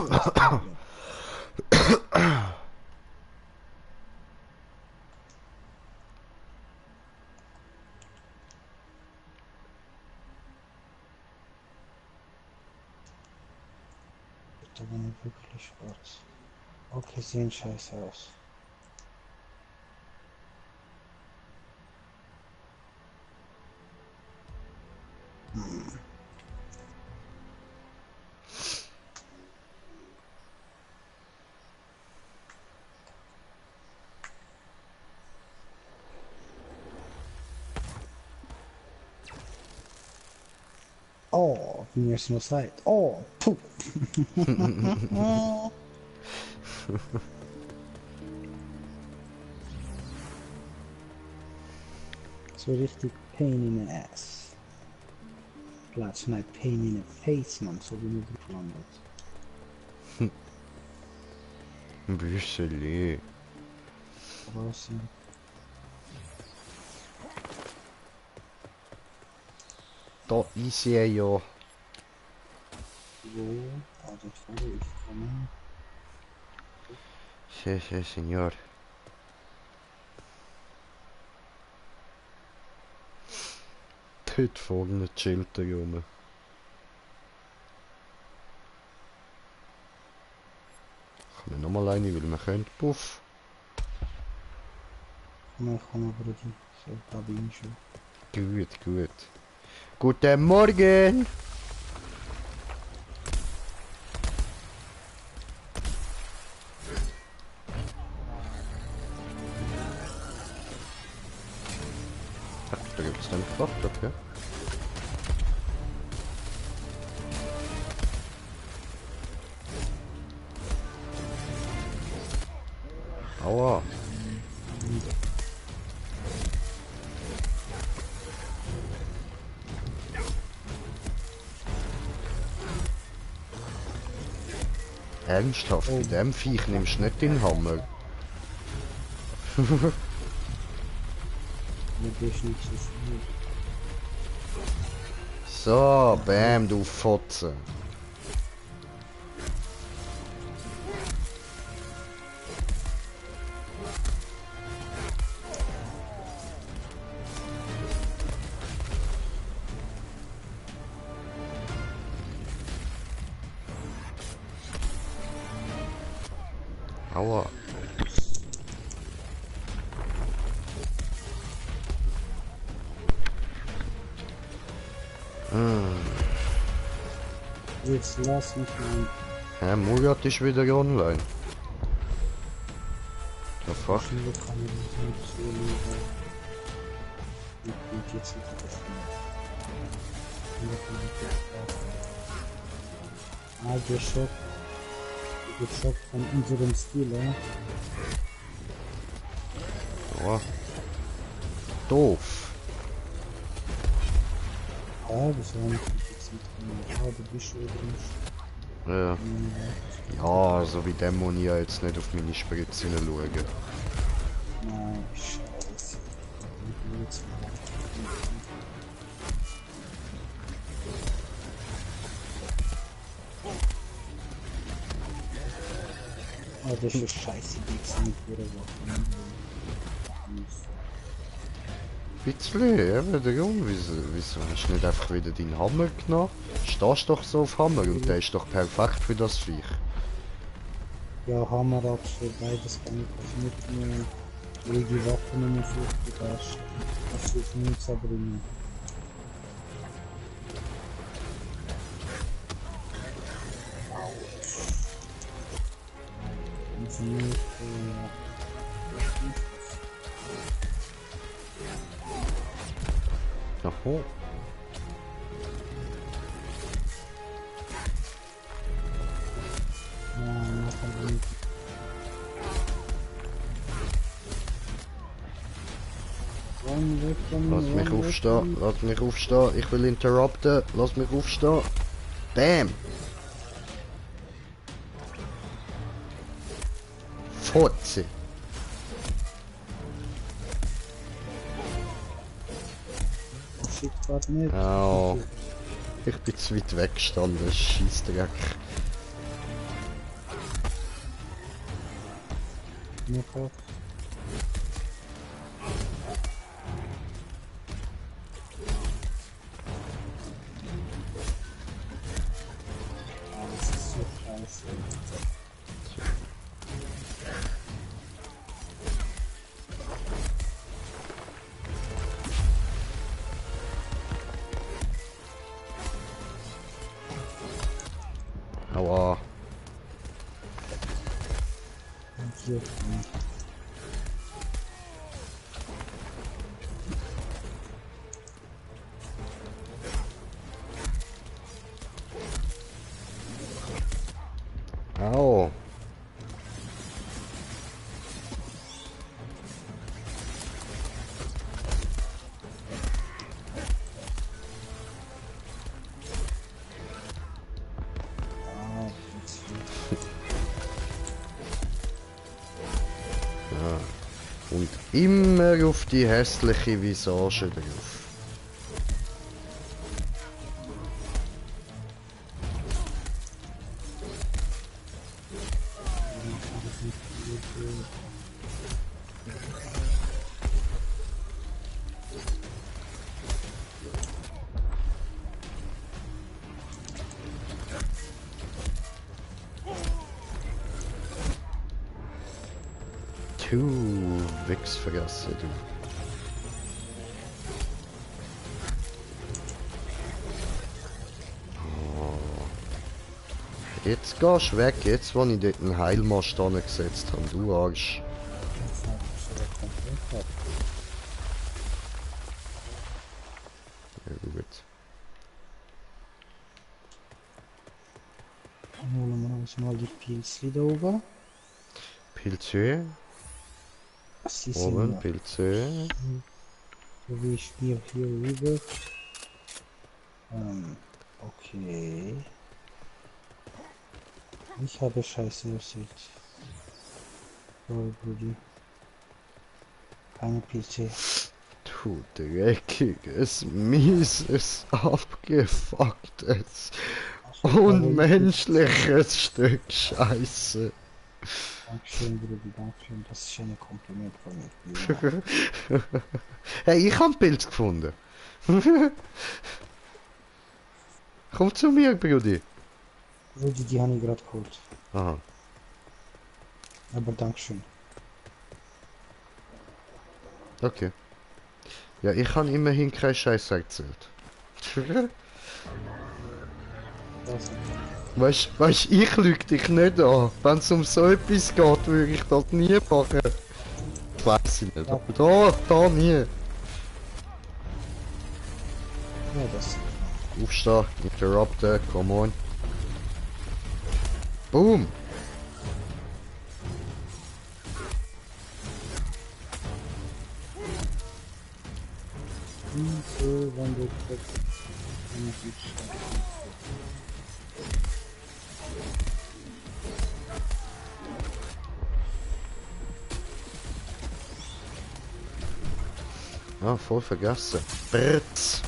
Sieht aber nicht wirklich schwarz. Okay, sehen scheiße aus. Oh, wie ihr es nur seid. Oh, puh. So richtig Pain in the Ass. Platz, nein, Pain in the Face, man, so wie man drauf landet. Ein bisschen. Straße. Da ist er ja. Wo? Ah, dort vorne ist dran. Sí, señor. Dort vorne chillt der Junge. Kommen wir nochmal eine, weil wir können. Puff. Na, komm aber die. So, da bin ich schon. Gut. Guten Morgen! Ach, da gibt's dann Kraft, okay. Aua. Ernsthaft, bei dem Viech nimmst du nicht den Hammer. Mir ist nicht so viel. So, bam, du Fotze. Aua. Jetzt lass mich mal. Hä, Murat ist wieder online. The fuck? Schule kann ich nicht so lesen. Ich bin jetzt nicht gefunden. Ah, geschockt von unserem Stil, Aua. Doof. Ja, das war nicht jetzt nicht. Ah, du bist schon übrigens. Ja. Ja, also wie dem muss ich ja jetzt nicht auf meine Spritze schauen. Nein, scheiße. Ich will jetzt mal. Ah, das ist scheiße, die sind ihre Waffen. Bisschen, eben, darum. Wieso hast du nicht einfach wieder deinen Hammer genommen? Stehst doch so auf Hammer und der ist doch perfekt für das Viech. Ja, Hammerachse, beides kann ich also nicht mehr. Weil die Waffen nicht mehr fürchtig hast. Das ist nichts aber immer. Und nicht, Oho. machen wir nicht. Lass mich aufstehen, ich will interrupten, lass mich aufstehen. Bam! Fotze! Shit, grad nicht. Au. Ich bin zu weit weggestanden, Scheissdreck. Nicht ab. Ah, das ist so scheiße. Aua. Hier. Au. Ah, jetzt Und immer auf die hässliche Visage drauf. Du Wichsfresse, du. Oh. Jetzt gehst du weg, jetzt wo ich dort einen Heilmast angesetzt habe, du Arsch. Das hat ich sogar komplett ab. Ja, gut. Dann holen wir uns mal die Pilzli da oben. Pilze, Sie oben, sind Pilze. so wie ich hier rüber. Okay. Ich habe Scheiße erzählt. Sorry, Brudi. Keine Pilze. Du dreckiges, mieses, abgefucktes, unmenschliches Stück Scheiße. Dankeschön, Brudi, Dankeschön. Das ist ein Kompliment von mir. Hey, ich hab einen Pilz gefunden. Komm zu mir, Brudi. Brudi, die habe ich gerade geholt. Aha. Aber Dankeschön. Okay. Ja, ich habe immerhin keinen Scheiß erzählt. Das Weißt, ich lüge dich nicht an. Wenn es um so etwas geht, würde ich das nie machen. Weiß ich nicht, aber da nie. Ja, das. Aufstehen, interrupten, come on. Boom! So, wenn du Ah, voll vergessen. Brrtz!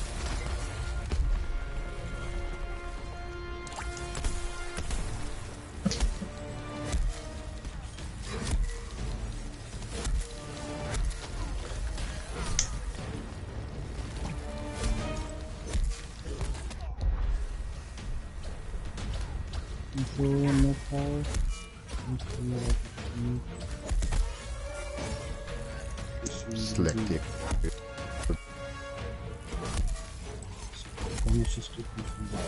so Metall. Selective. Komisches Stück nicht mehr.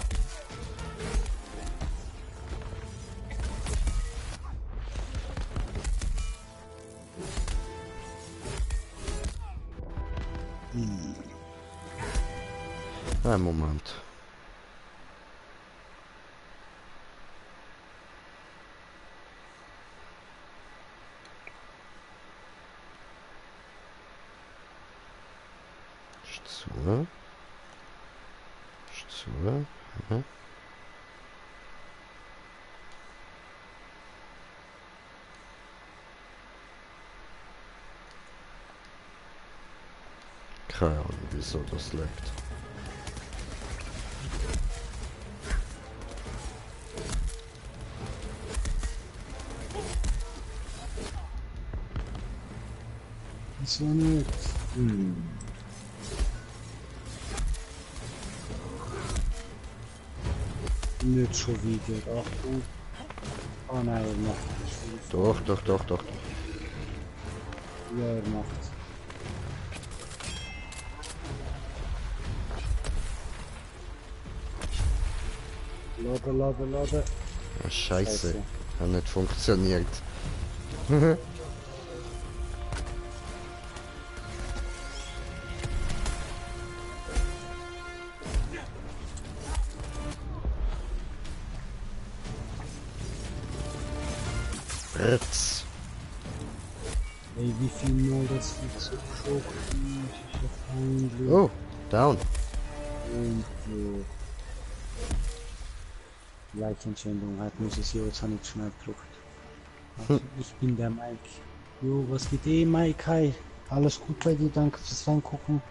Ein Moment. Ist zu. Ist zu. Mhm. Keine Ahnung, wieso das liegt. So nicht. Nicht schon wieder. Ach du. Oh nein, er macht es. Doch. Ja, er macht es. Laden. Ah, Scheiße. Hat nicht funktioniert. Ritz. Ey, wie viel Mal das wird so geschossen? Das ist ja peinlich. Oh, down. Und so. Leichenschändung hat muss es hier jetzt nicht schnell gedruckt. Also, ich bin der Mike. Jo, was geht Mai Kai? Alles gut bei dir, danke fürs Reingucken.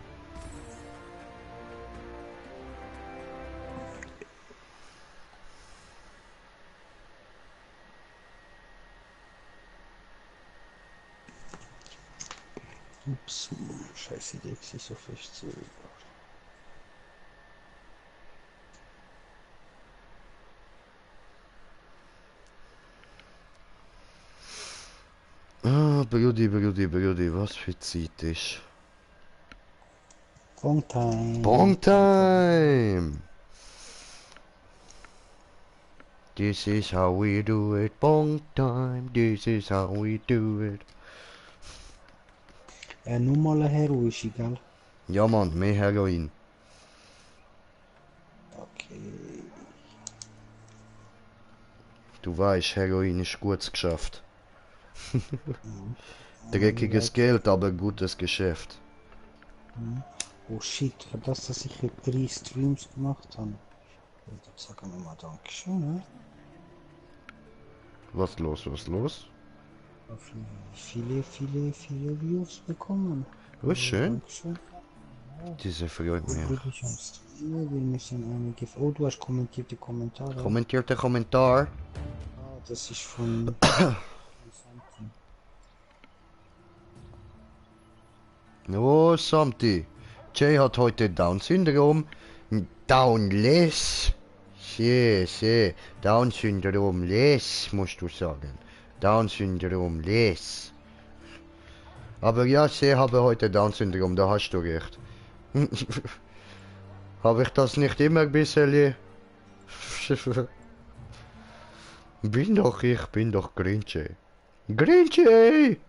Ups, scheiße, die ist so fest zu. Ah, Brudi, was für Zeit ist. Long time. Bong time! This is how we do it, bong time, this is how we do it. Nur mal ein Heroisch, gell? Ja Mann, mehr Heroin. Okay. Du weißt, Heroin ist gutes Geschäft. Dreckiges Geld, aber gutes Geschäft. Oh shit, für das, dass ich hier 3 Streams gemacht habe. Dann sagen wir mal Dankeschön, ne? Was los? Auf viele Views bekommen. Oh, schön. Dankeschön. Diese freut mich. Glücklich am Streamen, wir müssen einige... Oh, du hast kommentierte Kommentare. Kommentiert der Kommentar. Ah, das ist von... Santi. Oh, Samti. Jay hat heute Down-Syndrom. Downless. Sehr. Down-Syndrom less, musst du sagen. Down-Syndrom less. Aber ja, ich habe heute Down-Syndrom, da hast du recht. Habe ich das nicht immer ein bisschen? Ich bin doch Grinchy. Grinchy!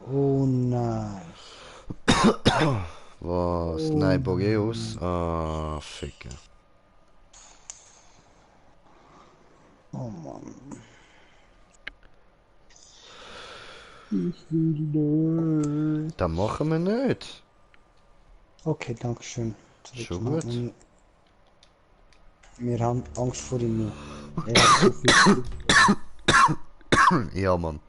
Oh nein. Was? Nein, Boreus? Ah, Ficker. Oh Mann. Ich will Das machen wir nicht. Okay, danke schön. Schon gut. Wir haben Angst vor ihm. Er hat so viel. Ja, Mann.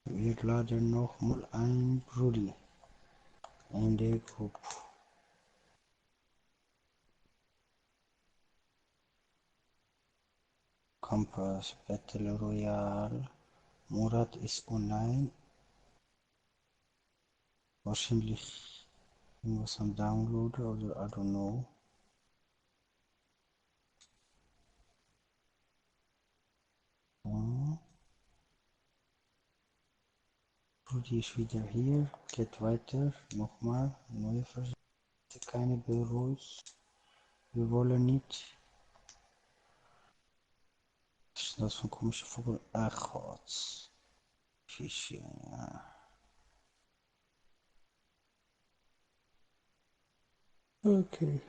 Wir laden noch mal ein Brudi in der Gruppe. Campus Battle Royale. Murat ist online. Wahrscheinlich irgendwas am Downloaden oder I don't know. Ja. Brudi ist wieder hier. Geht weiter. Nochmal. Neue Version. Keine Büros. Wir wollen nicht. Was ist das für ein komischer Vogel? Ach Gott. Fischchen, ja. Okay.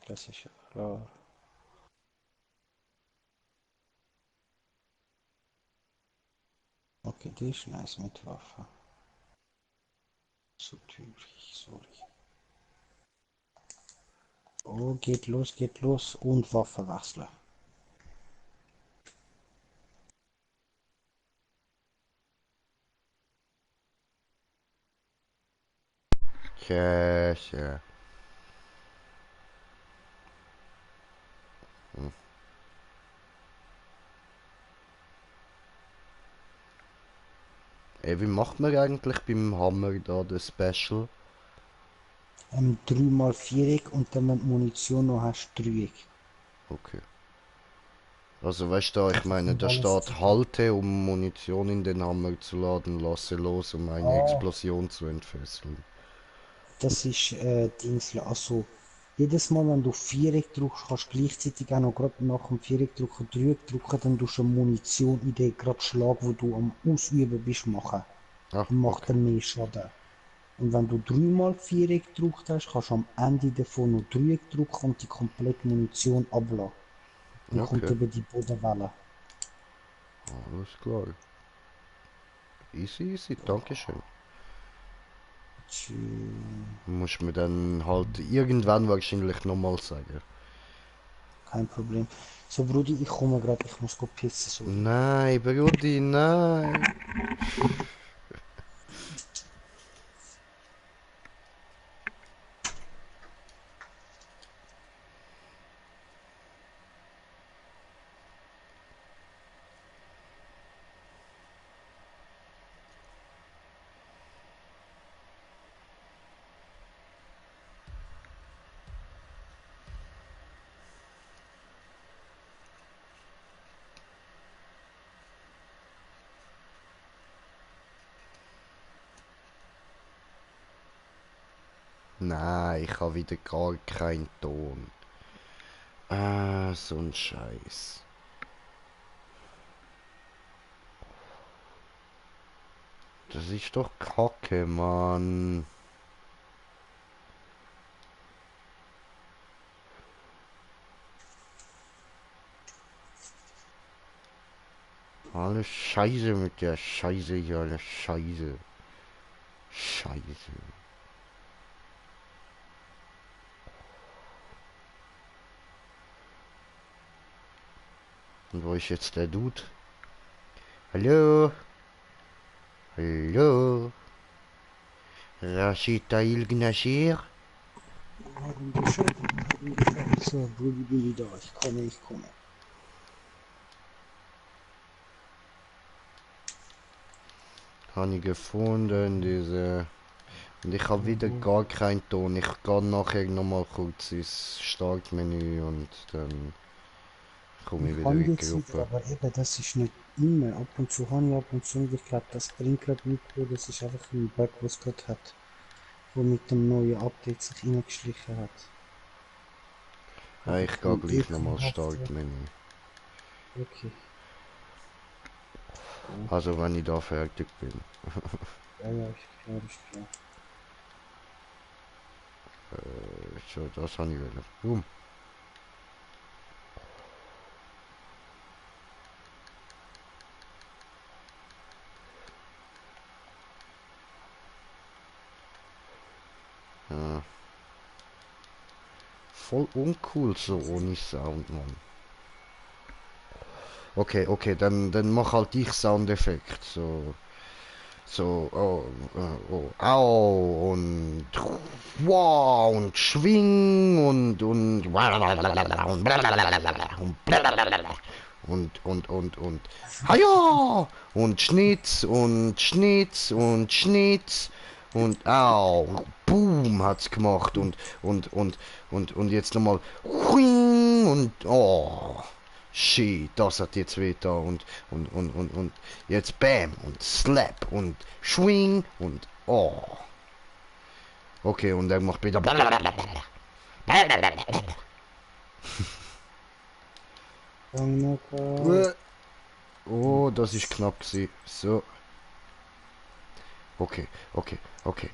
Das ist ja klar. Okay, die ist nice mit Waffe. So typisch, sorry. Oh, geht los und Waffe wechseln. Käse. Ey, wie macht man eigentlich beim Hammer da das Special? 3x Viereck und dann, wenn du Munition noch hast, Dreieck. Okay. Also weißt du, ich meine, kommt da alles steht zusammen. Halte, um Munition in den Hammer zu laden, lasse los, um eine Ah, Explosion zu entfesseln. das ist Dingsle. Also, jedes Mal, wenn du Viereck drückst, kannst du gleichzeitig auch noch gerade nach dem Viereck drücken, Dreieck drücken, dann tust du Munition in den gerade Schlag, wo du am Ausüben bist, machen. Ah, Und macht okay. dann mehr Schaden. Und wenn du 3x Viereck gedrückt hast, kannst du am Ende davon noch Dreieck drücken und die komplette Munition abladen. Dann kommt Okay, eben die Bodenwelle. alles klar. Easy, easy, dankeschön. Muss mir dann halt irgendwann wahrscheinlich nochmal sagen. Kein Problem. So, Brudi, ich komme gerade, ich muss go pissen, sorry. Nein, Brudi, nein. Nein, ich habe wieder gar keinen Ton. Ah, so ein Scheiß. Das ist doch Kacke, Mann. Alles Scheiße mit der Scheiße hier, alles Scheiße. Scheiße. Und wo ist jetzt der Dude? Hallo? Hallo? Rashida Il-Gnashir? So, Brudi, bin ich da. Ich komme, ich komme. Habe ich gefunden, diese... Und ich habe wieder gar keinen Ton. Ich gehe nachher nochmal kurz ins Startmenü und dann komme ich Ich wieder kann in die jetzt wieder, Gruppe. aber eben, das ist nicht immer. Ab und zu habe ich ab und zu, ich glaube, das bringt gerade nicht, das ist einfach ein Bug, was es gerade hat, wo mit dem neuen Update sich reingeschlichen hat. Ja, Aber ich gehe vom gleich nochmal Ekelhaften, Startmenü. okay. Also wenn ich da fertig bin. Ja, ja, ist klar, ist klar. So, das habe ich wieder. Boom. Ja. Voll uncool so ohne Sound, Mann. Okay, okay, dann mach halt ich Soundeffekt. So, so, oh, oh, au und wow und schwing und haja und Schnitz und au boom hat's gemacht und jetzt nochmal und oh shit, das hat jetzt weh da und jetzt bam und slap und schwing und oh. Okay, und er macht wieder oh, das ist knapp gewesen. So. Okay, okay, okay.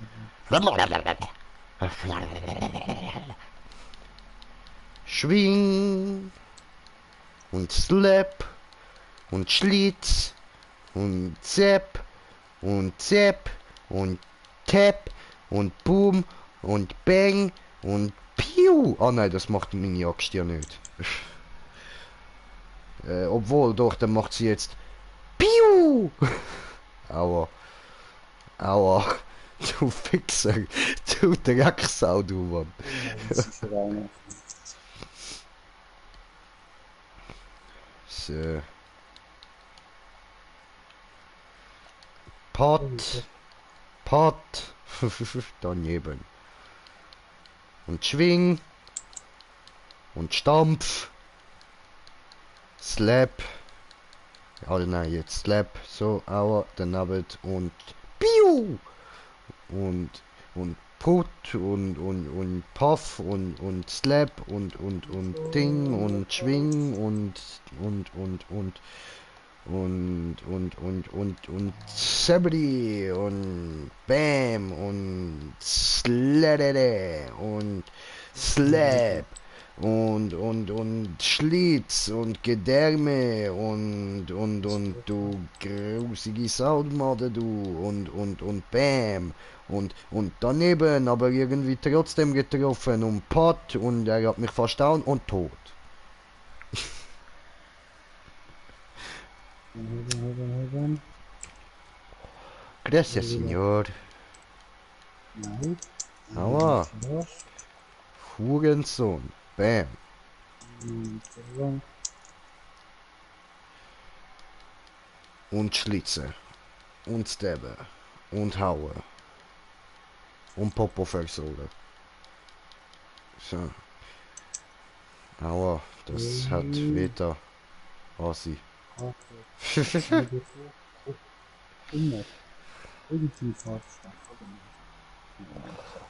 Schwing und slap und Schlitz und Zepp und Zepp und Tap und Boom und Bang und Piu. Oh nein, das macht meine Axt ja nicht. Obwohl, doch, dann macht sie jetzt Piu. Aua. Aua. Du Fixer. Du Drecksau, du Mann. Sicher einer. So. Pot. Pot. Daneben. Und schwing. Und stampf. Slap. Oh nein, jetzt Slap. So, aua, daneben und Piu! Und Put und Puff und Slap und Ding und Schwing und Sabri und Bam und Sledede und Slap und Schlitz und Gedärme und du grusige Saudmade du und Bam und daneben aber irgendwie trotzdem getroffen und Pot und er hat mich verstaut und tot. Heben. Gracias, Señor. Nein. Aua. Los. Hurensohn. Bam. Entschuldigung. Und Schlitze. Und Stabben. Und Hauen. Und Popo versohlen. So. Aua, das hat wieder Assi. Okay. Hunger. Irgendwie Farbstoff.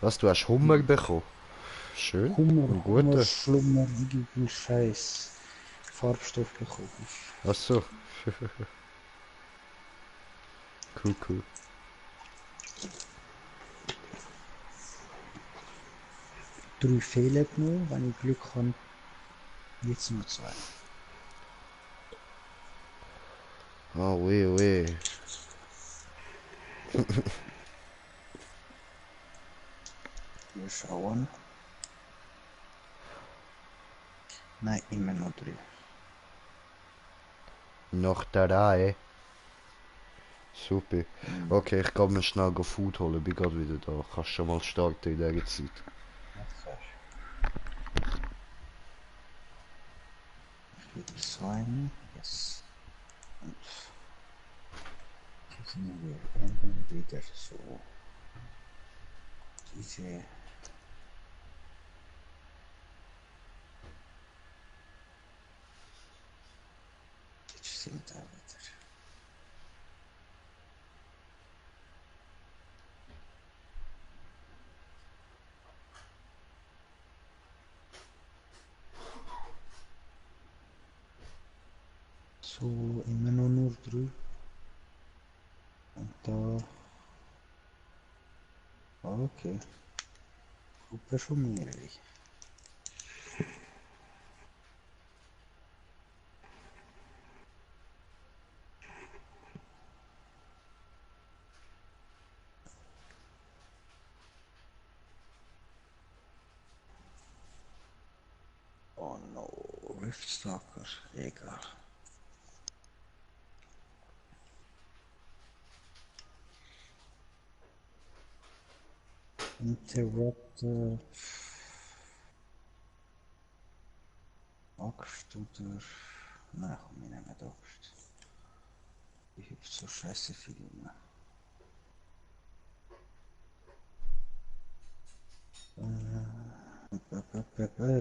Was, du hast Hummer bekommen? Schön. Hummer, Ein Hummer, guter. Schlummer, irgendein Scheiß. Farbstoff bekommen. Ach so. Cool, cool. Drei fehlen noch, wenn ich Glück habe. Jetzt nur zwei. Ah, weh, weh. Wir schauen. Nein, immer noch drei. Noch drei. Super. Okay, ich kann mir schnell Food holen. Bin gerade wieder da. Kannst schon mal starten in dieser Zeit. Zwei, yes. Und hier sind wir unten wieder so. Diese. Jetzt sind da wieder. So, immer noch nur drei. Und da. Okay. Gruppe schon mehrere. Oh no, Riftstalker, egal. Interrupter. Axt oder. Nein, komm, ich nehme die Axt. Ich hab so scheiße viel mehr.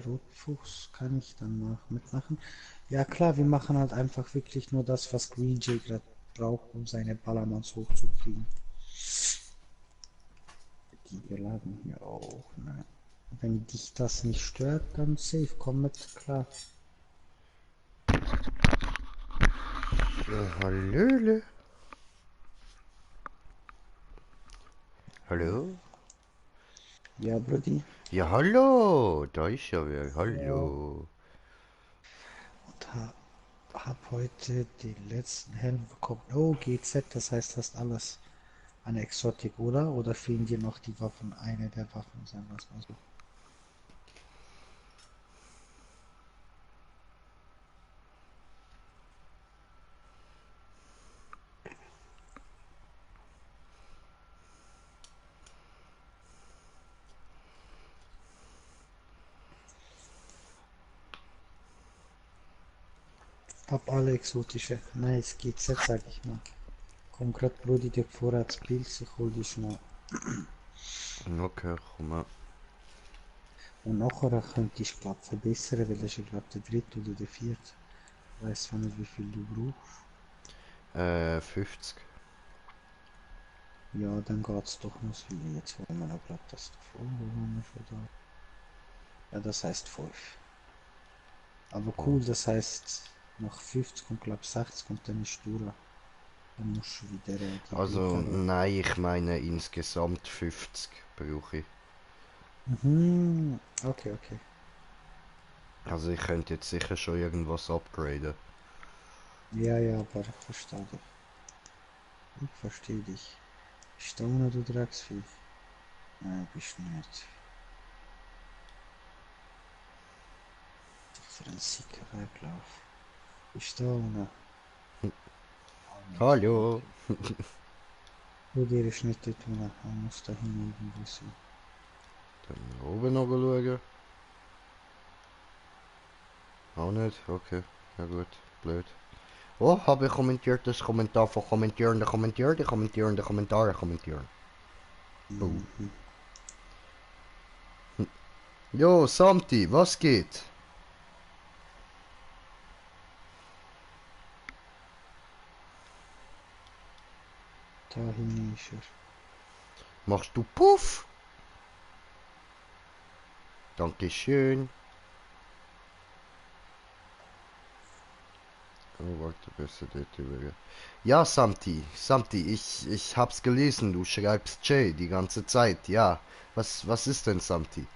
Rotfuchs kann ich dann noch mitmachen. Ja klar, wir machen halt einfach wirklich nur das, was Green Jay gerade braucht, um seine Ballermanns hochzukriegen. Die beladen hier auch, ne? Wenn dich das nicht stört, dann safe, komm mit, klar. Hallöle. Hallo? Ja, Brudi. Ja, hallo. Da ist ja wer. Hallo. Und hab heute den letzten Helm bekommen. Oh, GZ, das heißt fast alles an Exotik, oder? Oder fehlen dir noch die Waffen? Eine der Waffen, sagen wir es mal so. Hab alle exotische. Nice, geht's jetzt, sag ich mal. Komm grad, Brudi, dir Vorratspilz, ich hol die schnell. Okay, komm mal. Und nachher könnte ich glaub verbessern, weil das ist glaub der dritte oder der vierte. Ich weiß zwar nicht, wie viel du brauchst. 50. Ja, dann geht's doch noch so. Jetzt holen wir noch grad das davor, wo haben wir schon da? Ja, das heißt 5. Aber cool, das heißt, nach 50 und glaub 60 und dann ist durch. Dann musst du wieder die Also, Bücher. nein, ich meine insgesamt 50 brauche ich. Mhm. Okay, okay. Also ich könnte jetzt sicher schon irgendwas upgraden. Ja, ja, aber ich verstehe dich. Ich verstehe dich. Bist du ohne, du Drecksvieh? Nein, bist du nicht. Doch für ein sicker Weglauf. Bist du ohne? Auch nicht. Hallo! Okay. Du, dir ist nicht dort unten. Er muss da hinten irgendwo sein. Dann oben noch schauen. Auch nicht? Okay. Ja gut. Blöd. Oh, habe ich kommentiert das Kommentar von kommentierende Kommentare kommentieren. Boom. Mhm. Jo, Samti, was geht? Da hinten ist er. Machst du Puff? Dankeschön. Oh, warte, besser dort über. Ja, Samti, ich hab's gelesen, du schreibst Jay die ganze Zeit, ja. Was ist denn Samti?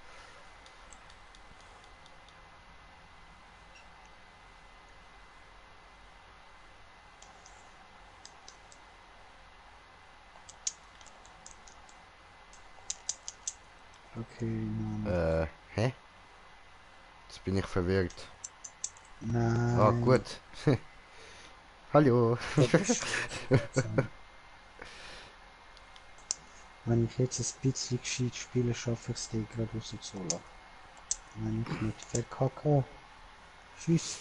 Okay, Mann. Hä? Jetzt bin ich verwirrt. Ah, Nein. gut. Hallo. Da bist du. Wenn ich jetzt ein bisschen gescheit spiele, schaffe ich es dir gerade rauszuholen. Wenn ich nicht verkacke. Tschüss.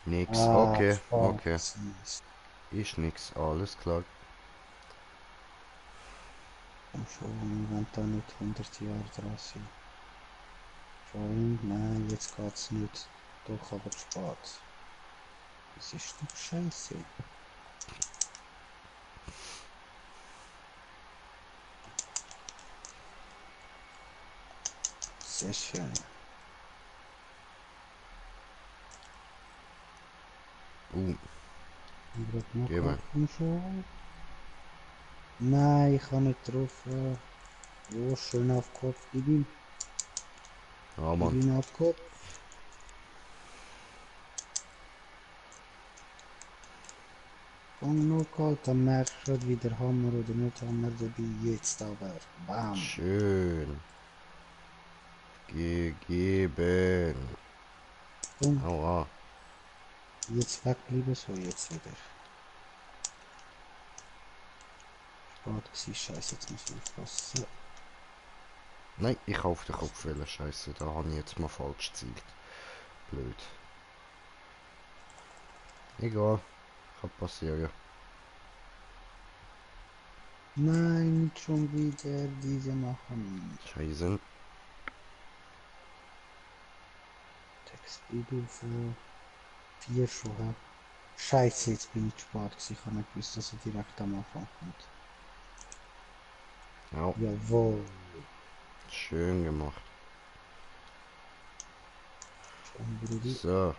Nix, Ah, okay, okay. Spaß. Ist nix, alles klar. Komm schon, wenn da nicht 100 Jahre dran sind. Schon, nein, jetzt geht's nicht. Doch, aber spät. Das ist doch scheiße. Sehr schön. Und grad noch Geh mal. komm schon. Nein, ich kann nicht drauf. Oh, schön auf Kopf. Gib ihm. Ja, Gib Mann. ihm auf Kopf. Komm noch halt, dann merkst du grad wieder Hammer oder nicht Hammer dabei. Jetzt aber. Bam. Schön. Gegeben. Komm, Aua. jetzt wegbleiben, so jetzt wieder. Spät gewesen, scheiße, jetzt muss ich aufpassen. Nein, ich auf den Kopf will. Scheiße, da habe ich jetzt mal falsch gezielt. Blöd. Egal. Kann passieren. Nein, nicht schon wieder diese machen. Scheiße. Textvideo für 4 schon, hä? Scheiße, jetzt bin ich zu spät gewesen. Ich habe nicht gewusst, dass er direkt am Anfang kommt. Ja, Jawohl. schön gemacht. Schon, Brudi. So.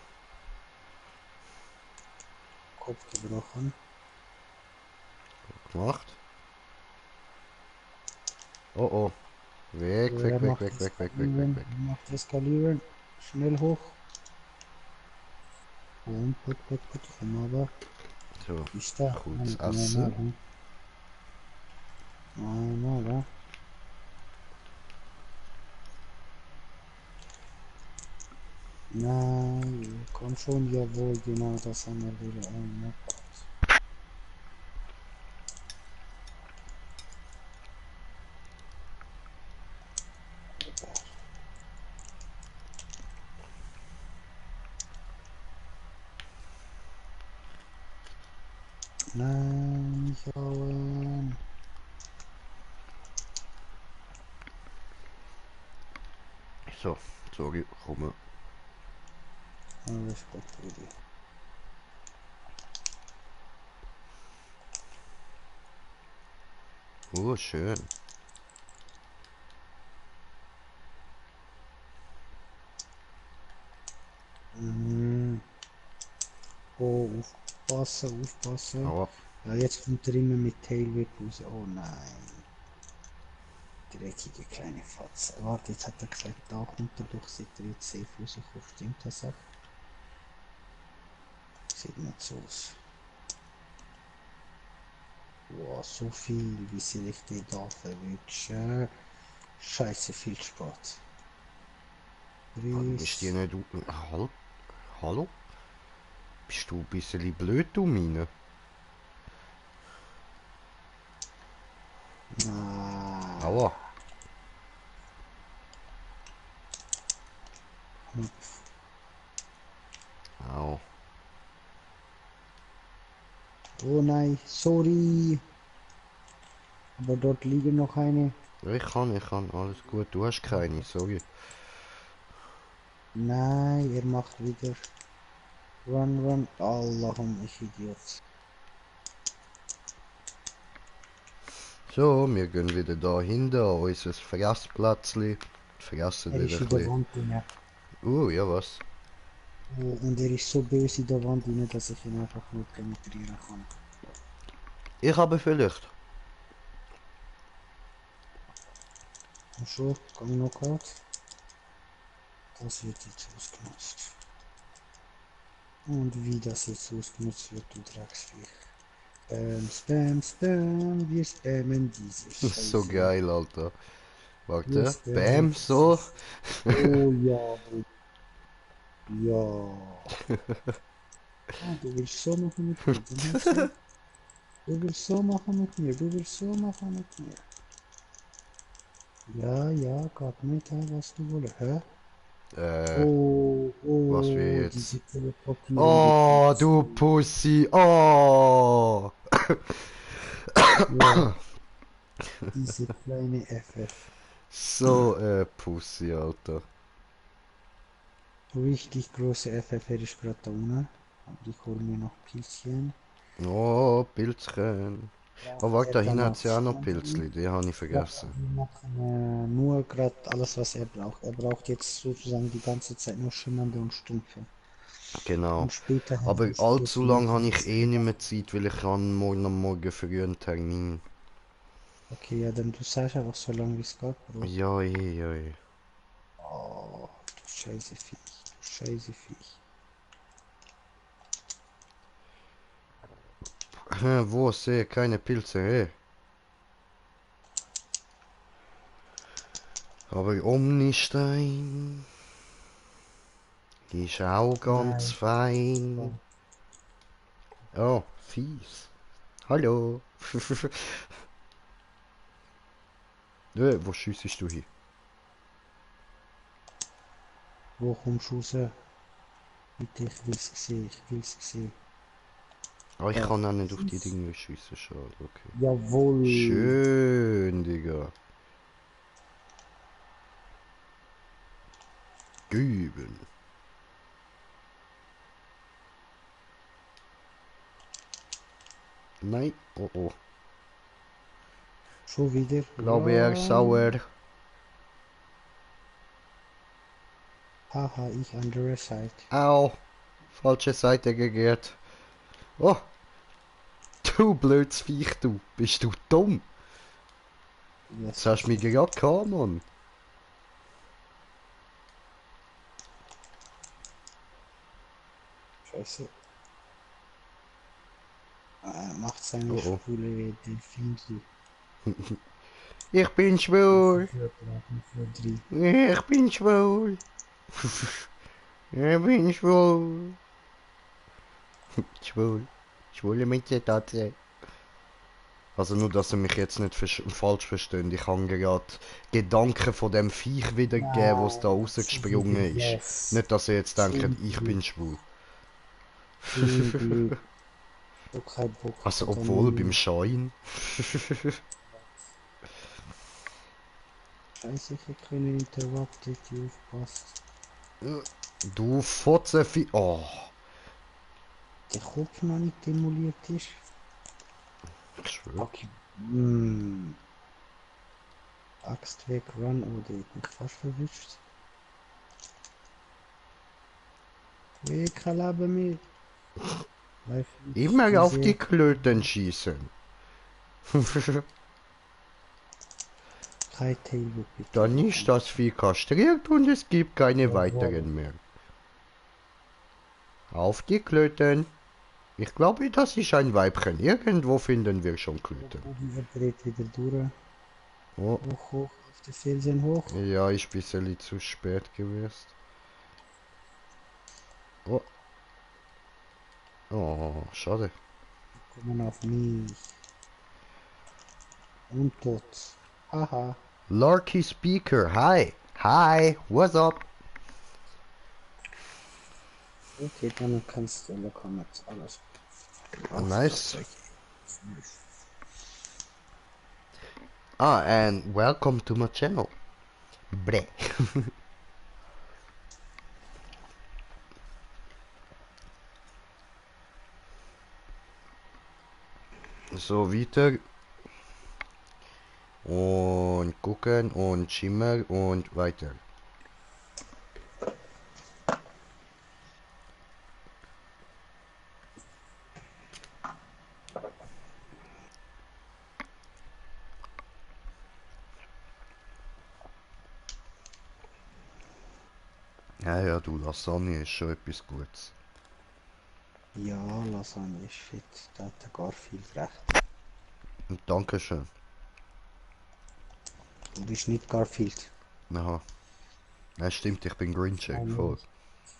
Kopf gebrochen. Gemacht. Oh oh. Weg, So, weg, er weg, macht weg, weg, weg, weg, weg, eskalieren. weg. Er macht eskalieren. Schnell hoch. Und put, komm aber. So. Ist da? Kurz Einmal, essen. hm? Einmal, ja. Nein, komm schon, jawohl, genau das haben wir wieder einmal. Nein, nicht hauen. So, sorry, komm. Alles gut, Brudi. Oh, schön. Mhm. Oh, aufpassen, aufpassen. Aber Ja, jetzt kommt er immer mit Tailwhip raus. Oh nein. Dreckige kleine Fotze. Warte, jetzt hat er gesagt, da kommt er doch, sieht er jetzt safe rauskommt. Stimmt das auch? Sieht nicht so aus. Wow, so viel, wie soll ich die da verwünschen? Scheiße, viel spät. ist die Chris. nicht... Hallo? Hallo? Bist du ein bisschen blöd, du Mine? Ah, Aua. Au. oh nein, sorry. Aber dort liegen noch eine. Ich kann, alles gut. Du hast keine, sorry. Nein, er macht wieder. Run, run. Allahum, ich Idiot. So, wir gehen wieder da hinten an unser Fressplatzli. Fressen Er wieder ist ein in der bisschen. Wand drin. Ja was? Und er ist so böse in der Wand drin, dass ich ihn einfach nur penetrieren kann. Ich habe vielleicht. Und schon, komm Knockout. Das wird jetzt ausgenutzt. Und wie das jetzt ausgenutzt wird, du Drecksviech. Spam, spam, spam. Wir spammen diese So Scheiße. geil, Alter. Wir Warte. spammen Bam, so. diese. Oh ja, ja. Ah, du willst so machen mit mir. Du willst so machen mit mir. Du willst so machen mit mir. Ja, ja, gab mir da, was du wolltest. Hä? Oh, Was wir oh, jetzt? diese teleportierende Oh, du Pussy. Pussy. Oh. Ja, diese kleine FF. So, Pussy, Alter. Richtig große FF hätte ich gerade da unten. Aber ich hole mir noch Pilzchen. Oh, Pilzchen. Oh, warte, Er da kann hinten hat auch sie auch noch Stangen. Pilzli. Die habe ich Ja, vergessen. wir machen nur gerade alles, was er braucht. Er braucht jetzt sozusagen die ganze Zeit nur schimmernde und stumpfe. Genau. Und später Aber wird allzu lang habe ich Matrix. eh nicht mehr Zeit, weil ich habe morgen am Morgen früh einen Termin. Okay, ja, dann du sagst einfach so lange wie es geht, Bro. Ja, ja, ja. Oh, du scheiße Viech. Du scheiße Viech. Wo sehe keine Pilze, hey. Aber Omnistein ist auch ganz Nein. fein. Oh, fies. Hallo. Wo schiessest du hin? Wo kommst du raus? Bitte, ich will's sehen, ich will's sehen. Ah, ich Ja. kann auch nicht auf die Dinge schiessen, schade, okay. Jawohl. Schön, Digga. Güben. Nein, oh oh. Schon wieder. Glaube er ist sauer. Haha, ich andere Seite. Au. Falsche Seite gegehrt. Oh. Du blödes Viech, du. Bist du dumm? Yes, Das hast du mich gerade gehabt, Mann. Scheiße. Macht seine Oh oh. schwule Delfinchen. Ich bin schwul. Für Ich bin schwul. Ich bin schwul. Schwul. Schwule Mädchen. Also nur, dass ihr mich jetzt nicht falsch versteht. Ich habe gerade Gedanken von dem Viech wiedergegeben, was da rausgesprungen ist. Yes. Nicht, dass ihr jetzt denkt, Schön ich blöd. bin schwul. Schön blöd. So kein Bock. Also da obwohl noch- beim Schein. Scheiße, ich hätte können interrupted, die aufpasst. Du Fotzenvieh. Oh, Der Kopf noch nicht demoliert ist. ich schwör. Okay. Axt weg, run, oh, der hat mich fast verwischt. Kein Leben mehr. Life is Immer auf die easy. Klöten schießen. Kein Tailwhip bitte. Dann ist das Vieh kastriert und es gibt keine Jawohl. weiteren mehr. Auf die Klöten. Ich glaube, das ist ein Weibchen. Irgendwo finden wir schon Klöten. Er dreht wieder durch. Oh, Hoch, hoch, auf den Felsen hoch. ja, ist ein bisschen zu spät gewesen. Oh. Oh, schade. Kommen auf mich. Und tot. Haha. Larky Speaker, hi. Hi, what's up? Okay, dann kannst du, da kommt jetzt alles. Nice. Ah, and welcome to my channel. Bre. So, weiter. Und gucken und Schimmer und weiter. Ja, ja, du, Lasagne ist schon etwas Gutes. Ja, Lasagne ist fit. Da hat der Garfield recht. Und Dankeschön. Du bist nicht Garfield. Aha. Ja, stimmt, ich bin Grincheck, voll.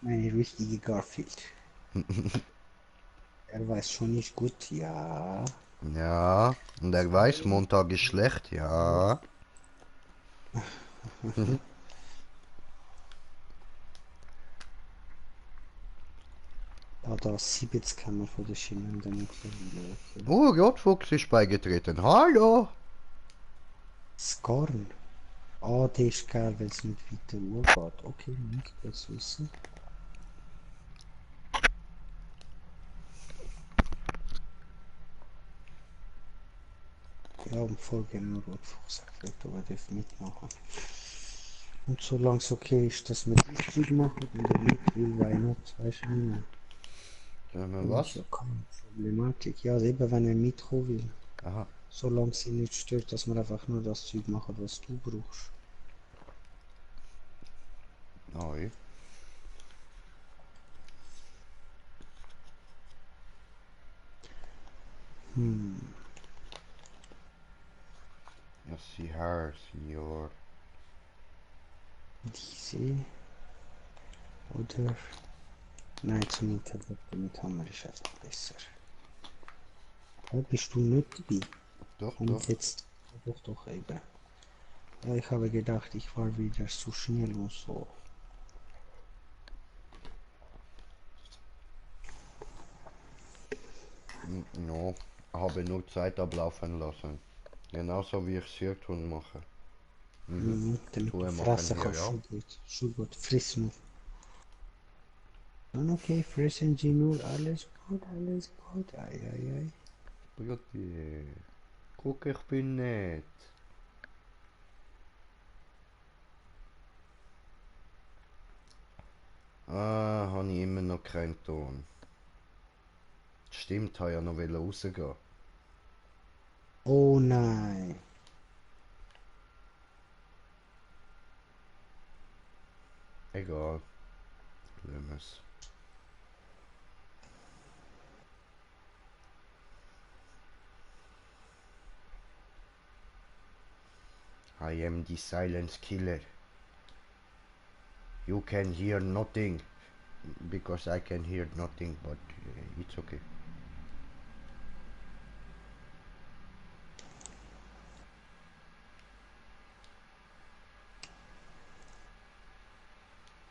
Meine richtige Garfield. Er weiß schon nicht gut, ja. Ja, und er weiß, Montag ist schlecht, ja. Ja, da 70 kann man von der schimmernden Mittlerweile. Okay. Oh, Rotfuchs ist beigetreten. Hallo! Skarn. Ah, der ist geil, weil es nicht weiter geht. Okay, nicht gut zu wissen. Ja, und Vorgänger Rotfuchs erklärt, aber er darf mitmachen. Und solange es okay ist, dass wir das Zeug machen und er nicht will, why not? Weißt du nicht mehr? Dann ist ja keine Problematik. Ja, eben wenn er mitkommen will. Aha. Solange sie nicht stört, dass wir einfach nur das Zeug machen, was du brauchst. Oi. Ja, sie Haar, Senior. Diese oder nein, zum Internet mit Hammer ist einfach besser. Ja, bist du nicht dabei? Doch, Und doch. jetzt doch eben. Ja, ich habe gedacht, ich war wieder zu schnell und so. No, habe nur Zeit ablaufen lassen. Genauso wie ich Sirtun mache. Damit Tue du machen fressen hier kannst, auch. schon gut, friss nur. Dann okay, fressen Sie nur, alles gut, ei, ei, ei. Brutti. Guck, ich bin nett. Ah, habe ich immer noch keinen Ton. Stimmt, habe ja noch rausgehen. Oh nein. Egal. Lassen wir's. I am the silence killer. You can hear nothing. Because I can hear nothing, but it's okay.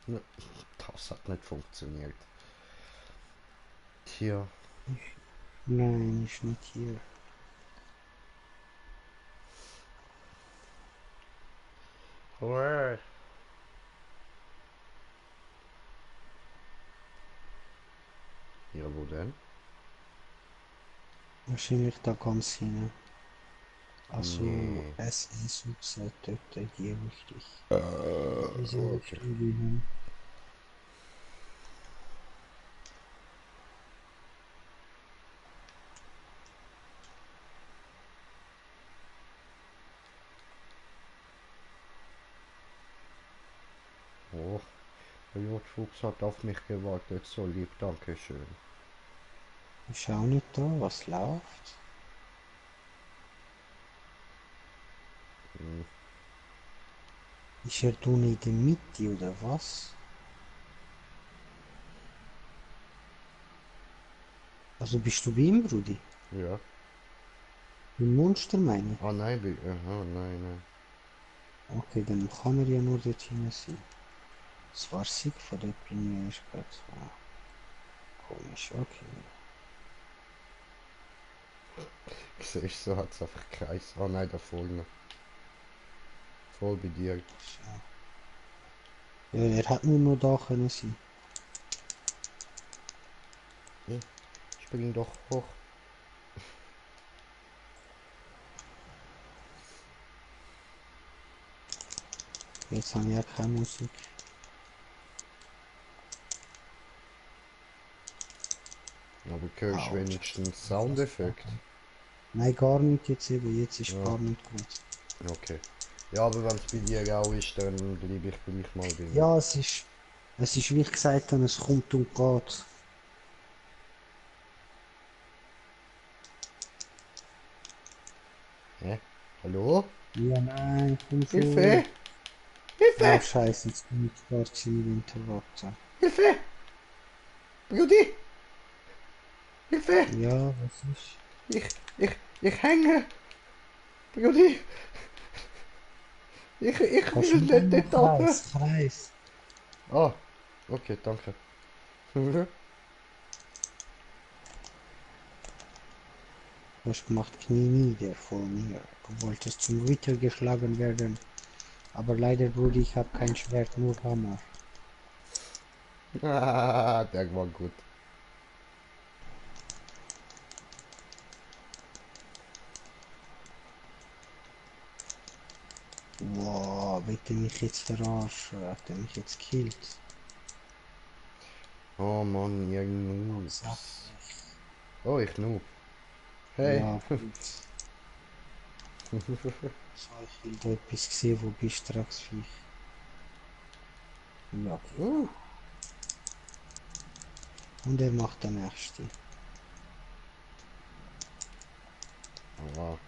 Ja, das hat nicht funktioniert. Tja. Nein, ist nicht hier. Uäh. Ja, wo denn? Wahrscheinlich da ganz hinten. Also Nee. SE-Subset dort in die Richtung. Diese Okay. Richtung gehen. Oh, der Jodfuchs hat auf mich gewartet, so lieb, danke schön. Ist auch nicht da, was läuft? Hm. Ist er da in der Mitte oder was? Also bist du bei ihm, Brudi? Ja. Im Monster meine ich. Ah nein, aha, nein, nein. Okay, dann kann er ja nur dort hinten sein. Das war sick von der bei mir ist gerade so komisch, okay. Siehst so hat's einfach Kreis. Ah nein, da vorne. Voll bei dir. Ja, er hat nur noch da können sein. Hm. Spring doch hoch. Jetzt haben wir ja keine Musik. Aber hörst Autsch. wenigstens Soundeffekt. Nein, gar nicht jetzt eben. Jetzt ist Ja, gar nicht gut. okay. Ja, aber wenn es bei dir auch ist, dann bleibe ich gleich mal bei mir. Ja, es ist wie ich gesagt habe, es kommt und geht. Hä? Hallo? Ja, nein, komm Hilfe! schon. Oh, Hilfe! scheiße, jetzt bin ich gar nicht mit Interrupter. Hilfe! Brudi! Hilfe! Ja, was ist? Ich, ich hänge! Brudi! Ich Kannst du will nicht nicht einmal dort runter! Kreis? Ah, okay, danke. Du hast gemacht Knie nieder vor mir. Du wolltest zum Ritter geschlagen werden. Aber leider, Brudi, ich habe kein Schwert, nur Hammer. Ah, der war gut. Wow, bitte mich jetzt verarschen. Hat er mich jetzt killt? Oh Mann, ihr Sag Noobs. ich. Oh, ich Noob. Hey. Ja, gut. So, ich will da etwas sehen, wo bist du, Drecksviech? Ja, genau. Und er macht den nächsten. Wow.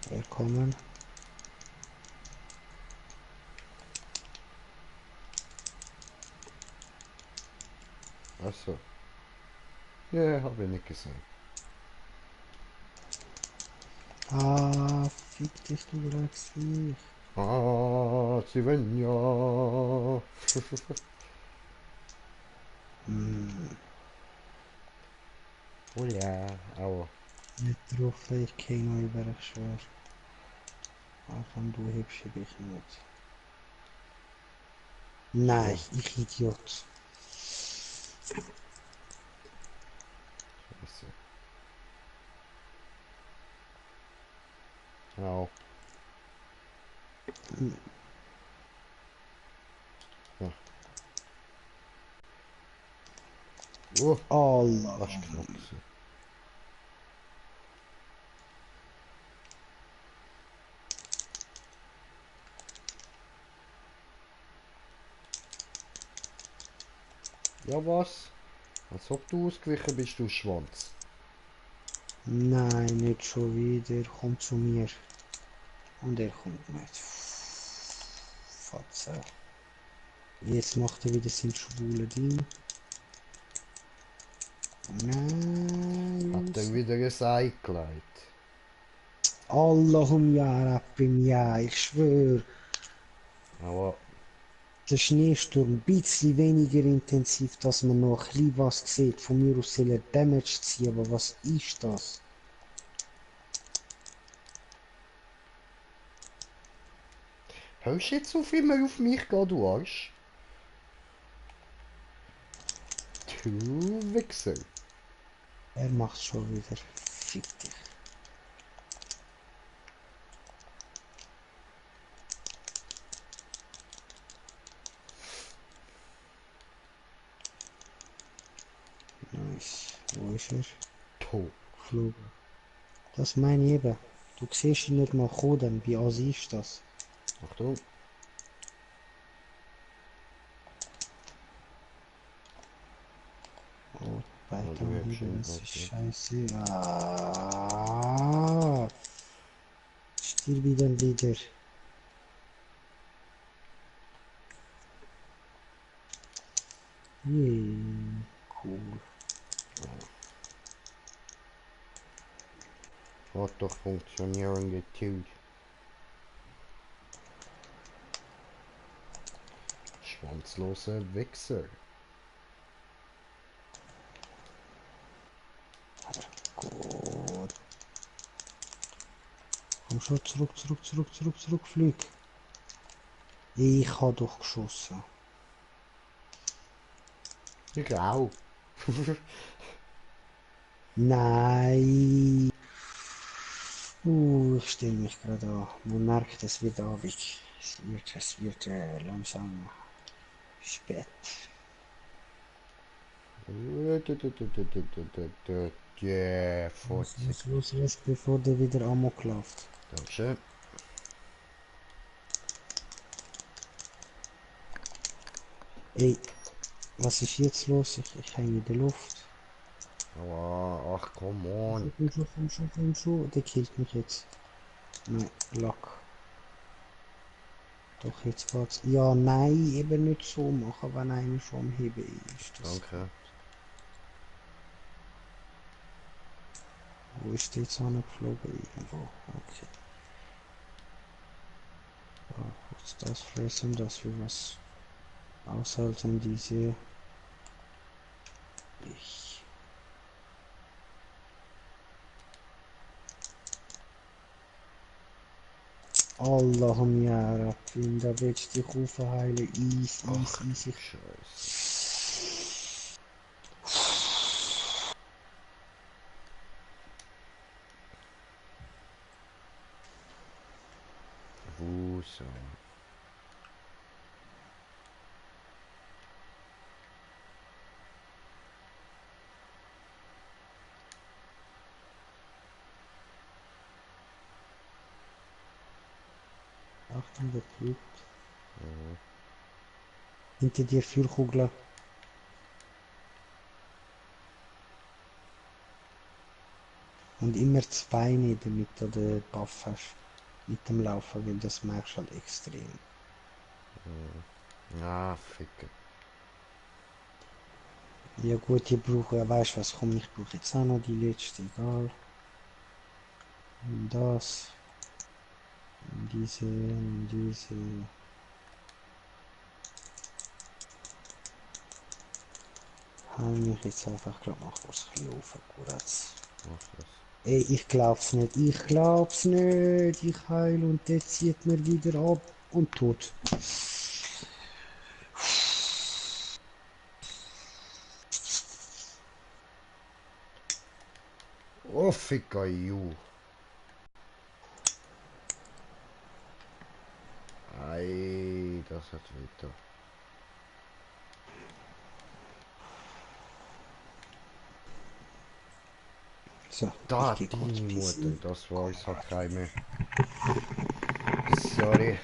Willkommen. Achso. Ja, habe ich nicht gesehen. Ah, fick dich, du Drecksviech. Ah, Svenja. Hm, Oh ja, aua. nicht drauf, ich gehe noch über, ich schwör. Auch wenn du hebst, heb ich nicht. Nein, Schön. ich Idiot. Scheiße. Au. Ja. Oh, Allah. das ist knapp gewesen. Ja, was? Als ob du ausgewichen bist, du Schwanz. Nein, nicht schon wieder. Komm zu mir. Und er kommt nicht. Fotze. Jetzt macht er wieder sein schwule Ding. Hat Nein. er wieder ein Ei gelegt. Allahum ya Rabbim, ja, ich schwör. Aber der Schneesturm ein bisschen weniger intensiv, dass man noch ein bisschen was sieht. Von mir aus soll er Damage ziehen, aber was ist das? Hörst du jetzt auf immer auf mich gehen, du Arsch? Du Wichser. Er macht schon wieder. Fick dich. Nice. Wo ist er? To. Geflogen. Das meine ich eben. Du siehst ihn nicht mal kommen, wie assi ist das? Achtung. Oh, bei Oh, du dem hebst Hügel, ihn das noch, ist ja. scheiße. Ah, stirb ich dann wieder. Yeah, cool. Hat doch funktionieren getut. Schwanzloser Wichser. Gut. Komm schon, zurück, flieg. Ich habe doch geschossen. Ich auch. Nein. Ich stelle mich gerade an. Man merkt, es wird Abend. Es wird langsam spät. Yeah, Fotze. Los, bevor der wieder Amok läuft. Dankeschön. Ey, was ist jetzt los? Ich hänge in der Luft. Aber, ach, come on. Komm schon. Der killt mich jetzt. Nein, Lack. Doch, jetzt geht's. Ja, nein, eben nicht so machen, wenn einer schon am Heben ist. Das, Danke. wo ist der jetzt angeflogen? Irgendwo. Okay. Ja, jetzt das fressen, dass wir was aushalten, diese. Ich. Allahum ya Rabbim, da willst du dich aufheilen. Ach, Easy. Scheiße. Wo so? Achtung, der fliegt. Hinter dir Feuerkugel. Und immer zwei nicht, damit du den Buff hast. Mit dem Laufen, weil das merkst du halt extrem. Ah, Ficker. Ja gut, ich brauche, ja weißt du was, komm, ich brauche jetzt auch noch die letzte, egal. Und das. Und diese. Hau mich jetzt einfach gerade mal kurz ein bisschen auf, kurz. Mach das. Ey, ich glaub's nicht, ich heil und der zieht mir wieder ab und tot. Oh, Ficker, you. Ei, das hat wieder. So, Da, ich geh kurz deine Mutter, pissen. das war's, hat keine. Sorry.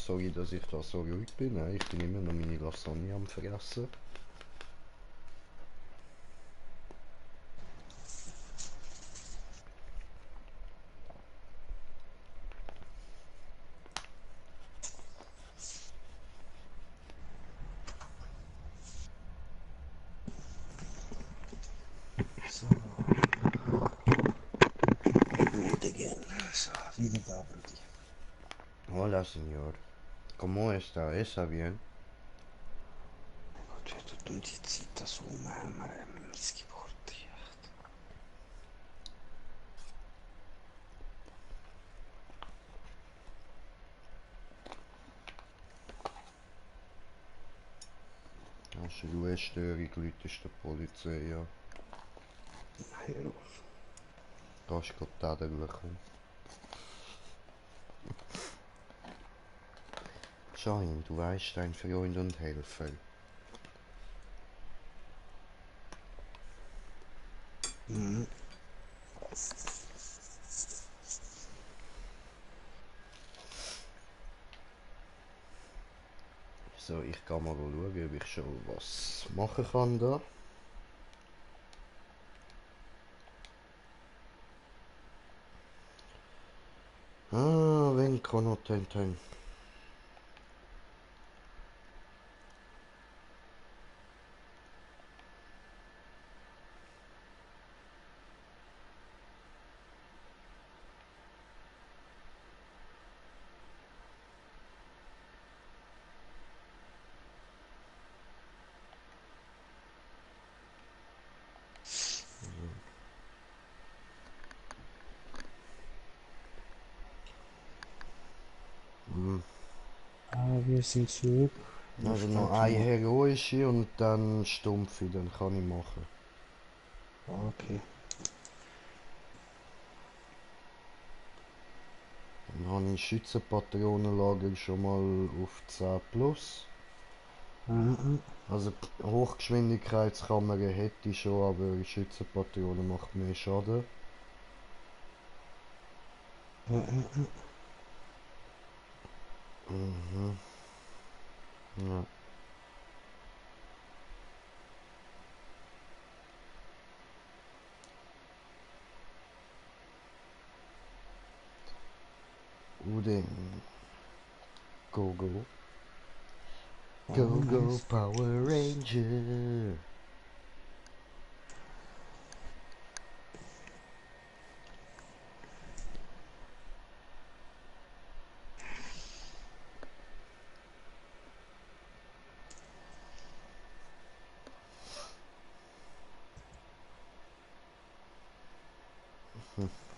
sorry, dass ich da so ruhig bin. Ne? Ich bin immer noch meine Lasagne am Fressen. So. Rudigen. So, wieder da, Brudi. Hola, señor. ¿Cómo está? ¿Está bien? Gott, wer tut um die Zeit das umhängen? Missgeburt. Hast du Ruhestörung, läutest der Polizei, ja. Hör auf. Gehst du tädeln. Schein, du weißt, dein Freund und Helfer. Mhm. So, ich kann mal schauen, ob ich schon was machen kann da. Ah, wenn kann noch ten. Wir sind zurück. Also noch eine heroische und dann stumpfe, dann kann ich machen. Okay. Dann habe ich Schützenpatronenlager schon mal auf 10 plus. Mhm. Also Hochgeschwindigkeitskamera hätte ich schon, aber Schützenpatronen macht mehr Schaden. Mhm. Mhm. Ja. Und dann Go Go. Go Go nice. Power Ranger.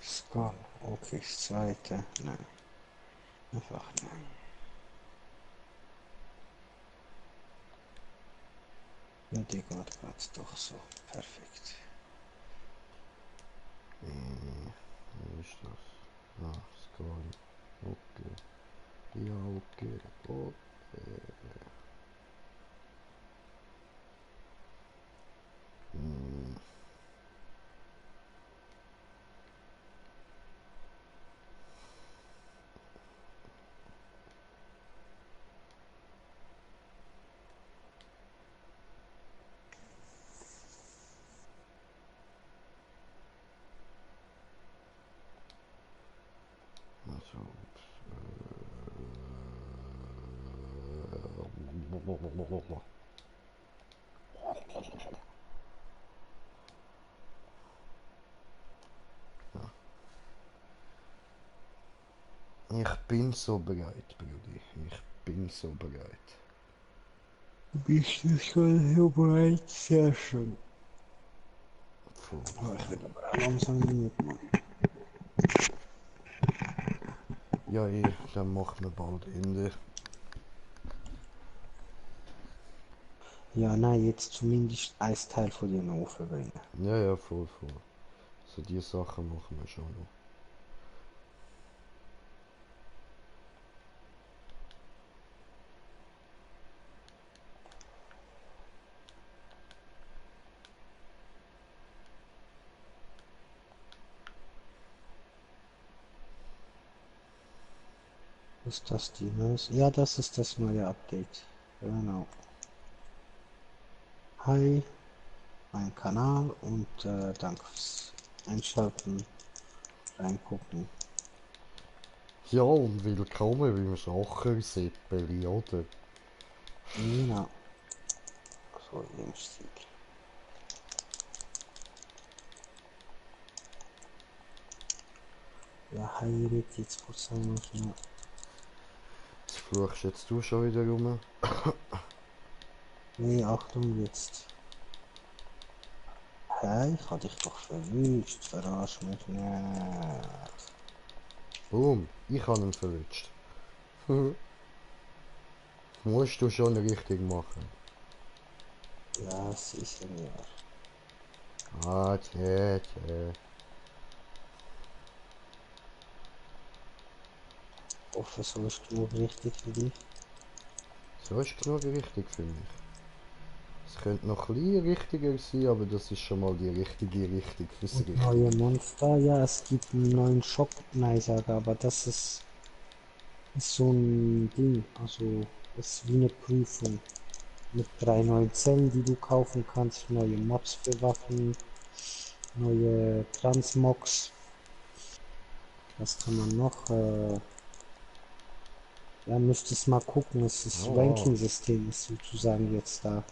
Skull. Okay, das zweite. Nein. Einfach nein. Ja, die geht gerade doch so. Perfekt. Wo ist das? Ah, Skull. Okay. Ja, okay. Okay. Hm. Also, ich bin so bereit, Brudi. Ich bin so bereit. Du bist jetzt schon so bereit. Sehr schön. Voll. Oh, ich will aber auch langsam nicht, Mann. Ja, dann machen wir bald Ende. Ja, nein, jetzt zumindest ein Teil von dir noch aufbringen. Ja, ja, voll. So die Sachen machen wir schon noch. Ist das die neues? Ja, das ist das neue Update. Genau. Hi, mein Kanal und danke fürs Einschalten, reingucken. Ja, und willkommen beim Sacherseppeli, oder? Genau. So im Stil. Ja, hi, red jetzt kurz einmal schnell. Jetzt fluchst jetzt du schon wieder rum. Nee, Achtung jetzt. Hey, ich hab dich doch verwünscht, verarsch mich nicht. Boom, ich habe ihn verwünscht. Musst du schon richtig machen. Ja, sicher ja. Ah, tja, tja. Hoffe, so ist genug richtig für dich. So ist genug richtig für mich. Es könnte noch ein bisschen richtiger sein, aber das ist schon mal die richtige Richtung fürs Und neue Richtige. Monster, ja, es gibt einen neuen Shop, nein, sage, aber das ist so ein Ding, also ist wie eine Prüfung. Mit 3 neuen Zellen, die du kaufen kannst, neue Mods für Waffen, neue Transmogs. Was kann man noch? Ja, müsstest mal gucken, es ist Oh, Ranking-System ist sozusagen jetzt da.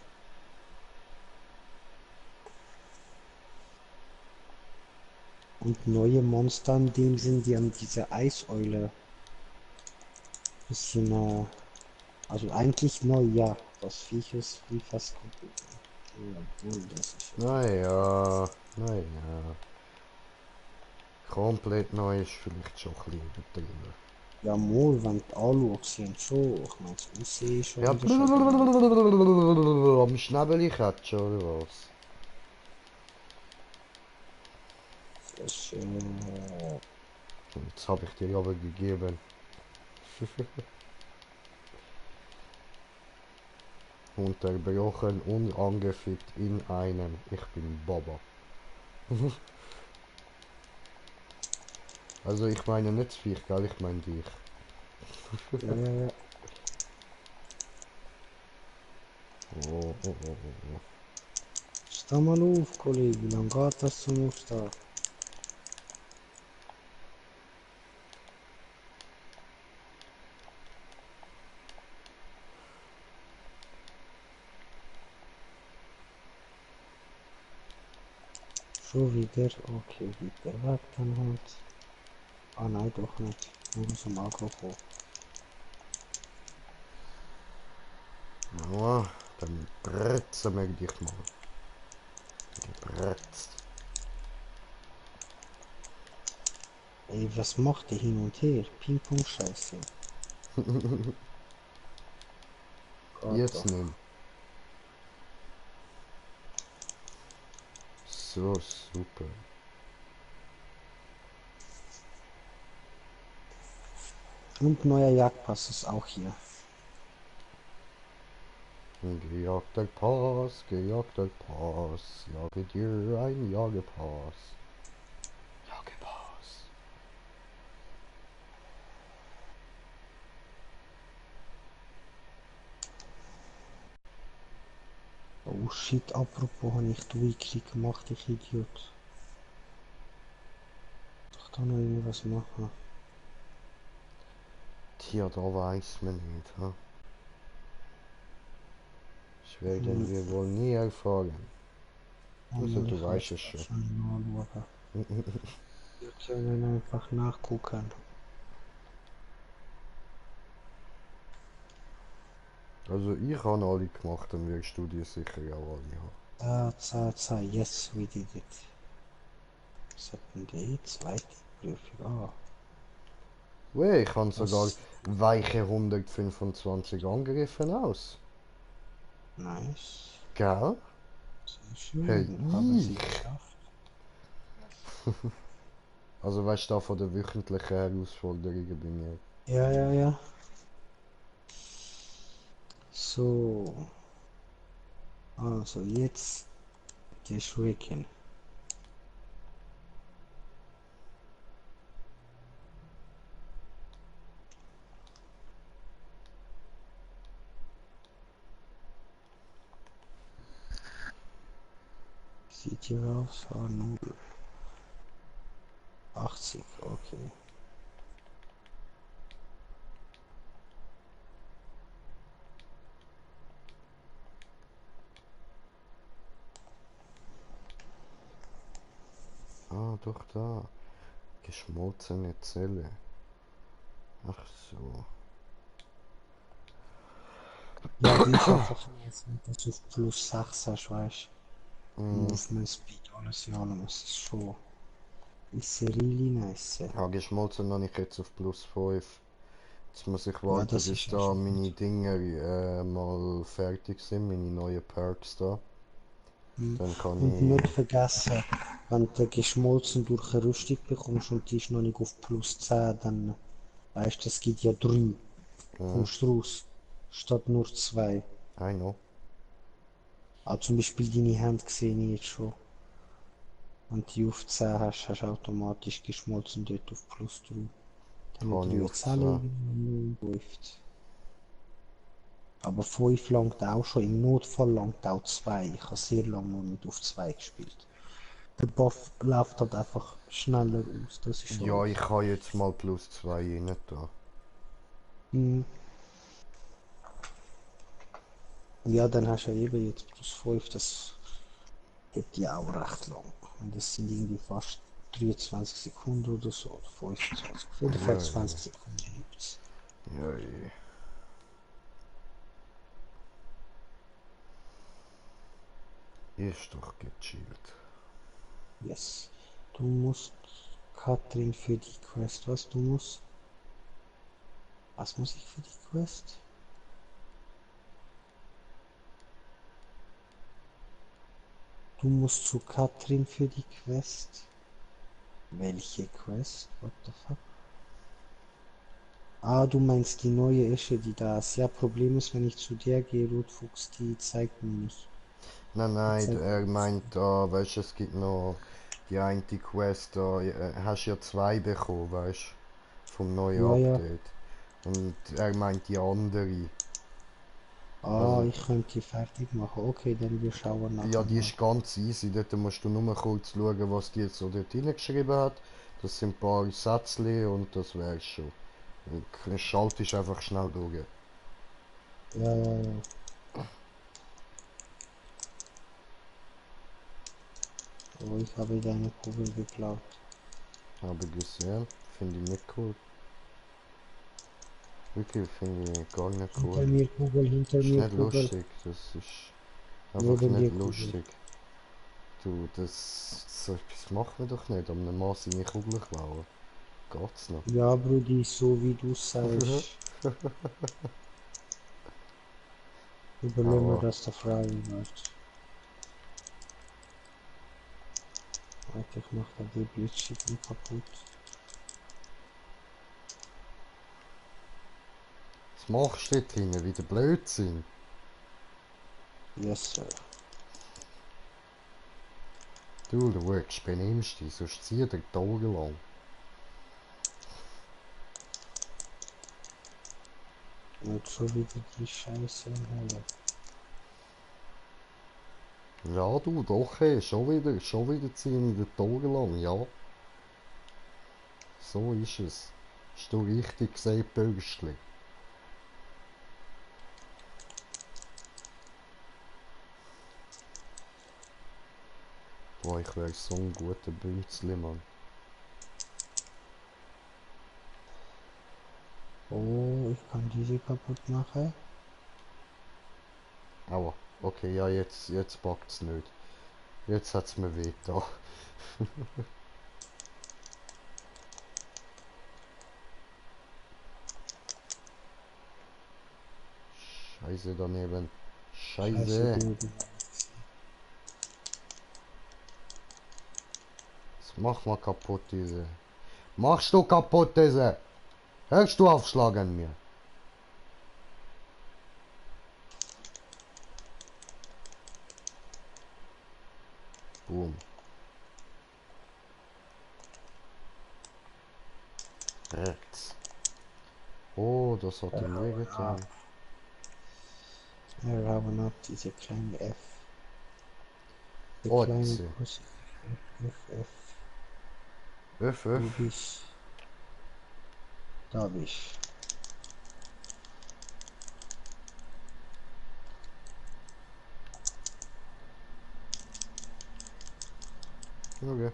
Und neue Monster in dem Sinn, die haben diese Eiseule. Bisschen, also eigentlich neu, ja. Das Viech ist wie fast komplett. Jawohl, das ist schon wieder. naja, naja. Komplett neu ist vielleicht schon ein bisschen übertrieben. Ja, mal, wenn du anschaust, schon. Ich meine, das Aussehen ist schon Ja, wieder stabil. am Schnäbeli schon, oder was? Das ist, Jetzt habe ich dir aber gegeben. Unterbrochen, unangefickt in einem. Ich bin Baba. Also ich meine nicht das Viech, gell? Ich meine dich. ja, ja, ja. Oh, oh, oh, oh, oh. Steh mal auf, Kollege, wie lange geht das zum Aufstehen? Schon wieder? Okay, wieder weg dann halt. Ah nein, doch nicht. Nur zum Alkohol. Ja, dann bretzen wir dich mal. Gebretzt. Ey, was macht der hin und her? Ping-Pong-Scheiße. Geht Jetzt doch. nimm. So super. Und neuer Jagdpass ist auch hier. Gejagter Pass, gejagter Pass. Jage dir ein Jagepass. Jagepass. Oh shit, apropos, habe ich Durchkrieg gemacht, ich Idiot. Doch da noch irgendwas machen. Tja, da weiß man nicht, ha? Das werden Hm, wir wohl nie erfahren. Also einmal, du ich kann weißt jetzt es grad schon. schon nachschauen. Wir können einfach nachgucken. Also ich habe alle gemacht, dann wirst du die sicher auch alle haben. Yes, we did it. Second Day, zweite Prüfung. Ah, Weh, ich habe sogar das weiche 125 angegriffen aus. nice. Gell? Sehr Hey, schön, haben Sie ich! geschafft. Also weißt du, da von den wöchentlichen Herausforderungen bei mir. Ja, ja, ja. So, also jetzt geschwicken. sieht hier aus? Ah, 0. 80, okay. Ah, doch da. Geschmolzene Zelle. Ach so. Ja, die ist einfach jetzt nicht, dass du auf plus 6 hast, weißt du? Mm. Movement Speed, alles in allem, es ist schon. Ist really nice. Ja, geschmolzen habe ich jetzt auf plus 5. Jetzt muss ich Ja, warten, das bis ist ja da schon meine gut. Dinger mal fertig sind, meine neuen Perks da. Mhm. Dann kann Und ich... nicht vergessen, wenn du geschmolzen durch eine Rüstung bekommst und die ist noch nicht auf plus 10, dann weißt du, es gibt ja 3. Mhm, Kommst du raus, statt nur 2. I know. Ah, zum Beispiel deine Hand sehe ich jetzt schon. Wenn du die auf 10 hast, hast du automatisch geschmolzen dort auf plus 3. Dann Kann ich 3 auf Zellen 2. irgendwie läuft. Aber 5 langt auch schon, im Notfall langt auch 2. Ich habe sehr lange noch nicht auf 2 gespielt. Der Buff läuft halt einfach schneller aus, das ist Ja, alles. ich habe jetzt mal plus 2 rein da. Mhm. Ja, dann hast du ja eben jetzt plus 5, das geht ja auch recht lang. Und das sind irgendwie fast 23 Sekunden oder so, oder 25, auf jeden Fall Ja, 20 Sekunden gibt's. ja, ja. Ist doch gechillt. Yes. Du musst, Katrin, für die Quest, was du musst? Was muss ich für die Quest? Du musst zu Katrin für die Quest. Welche Quest? What the fuck? Ah, du meinst die neue Esche, die da ist. Ja, Problem ist, wenn ich zu der gehe, Rotfuchs, die zeigt mir nicht. Nein, Die nein, zeigt mir er nichts. meint da, weißt du, es gibt noch die eine Quest da, hast ja 2 bekommen, weißt du, vom neuen Ja, ja. Update. Und er meint die andere. Ah, Also, ich könnte die fertig machen. Okay, dann wir schauen ja, nachher die mal. ist ganz easy, dort musst du nur kurz schauen, was die jetzt so dort hingeschrieben hat. Das sind ein paar Sätzchen und das wär's schon. Du schaltest einfach schnell durch. Ja, ja, ja. Oh, ich habe deine Kugel geklaut. Habe gesehen, finde ich nicht cool. Wirklich, finde ich gar nicht cool. Hinter Ist mir nicht Kugel. lustig, das ist einfach Neben dir nicht Kugel. lustig. Du, das, so etwas machen wir doch nicht, um einem Mann seine Kugel klauen. Geht's noch? Ja, Brudi, so wie du sagst. Überlegen wir, Aber, dass der frei wird. Warte, ich mach da die Blitzschicken kaputt. was machst du dort hinten? Wieder Blödsinn. Yes, sir. Du wirkst benimmst dich, sonst zieh dir die Augen lang. Und schon wieder die Scheiße im Hölle. Ja, du, doch, schon wieder ziehen dir die Augen lang, ja. So ist es. Hast du richtig gesagt, Bürstli. Boah, ich wäre so ein guter Bünzli, Mann. Oh, ich kann diese kaputt machen. Aua. Okay, ja, jetzt packt's nicht. Jetzt hat's mir weh da. Scheiße daneben. Scheiße, Scheiße. Brudi. Jetzt mach mal kaputt diese. Machst du kaputt diese? Hörst du aufschlagen mir? Boom. Rechts. Oh, das hat ihm wehgetan. Wir haben noch diese kleine F. Der kleine Otze. Kuss. F. Öff, Wo öff. bist Da bist Okay.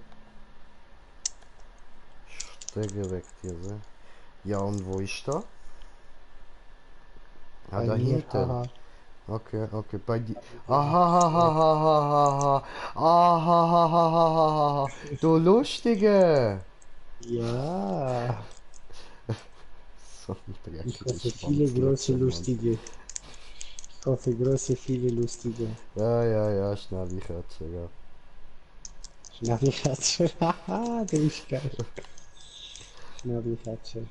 Stege weg hier, so. Ja, und wo ist da? Ah, bei da mir, hinten. haha. Okay, okay, bei dir. Hier Ahahahahaha. Ahahahahaha. Du Lustige. Ja, So ein ich dreckiges hoffe viele große Schwanzlutscher, Mann. lustige. Ich hoffe große viele lustige. Ja, ja, ja, schnell, ich hätte ja. Schnabelhatscher, haha, der ist geil. Schnabelhatscher.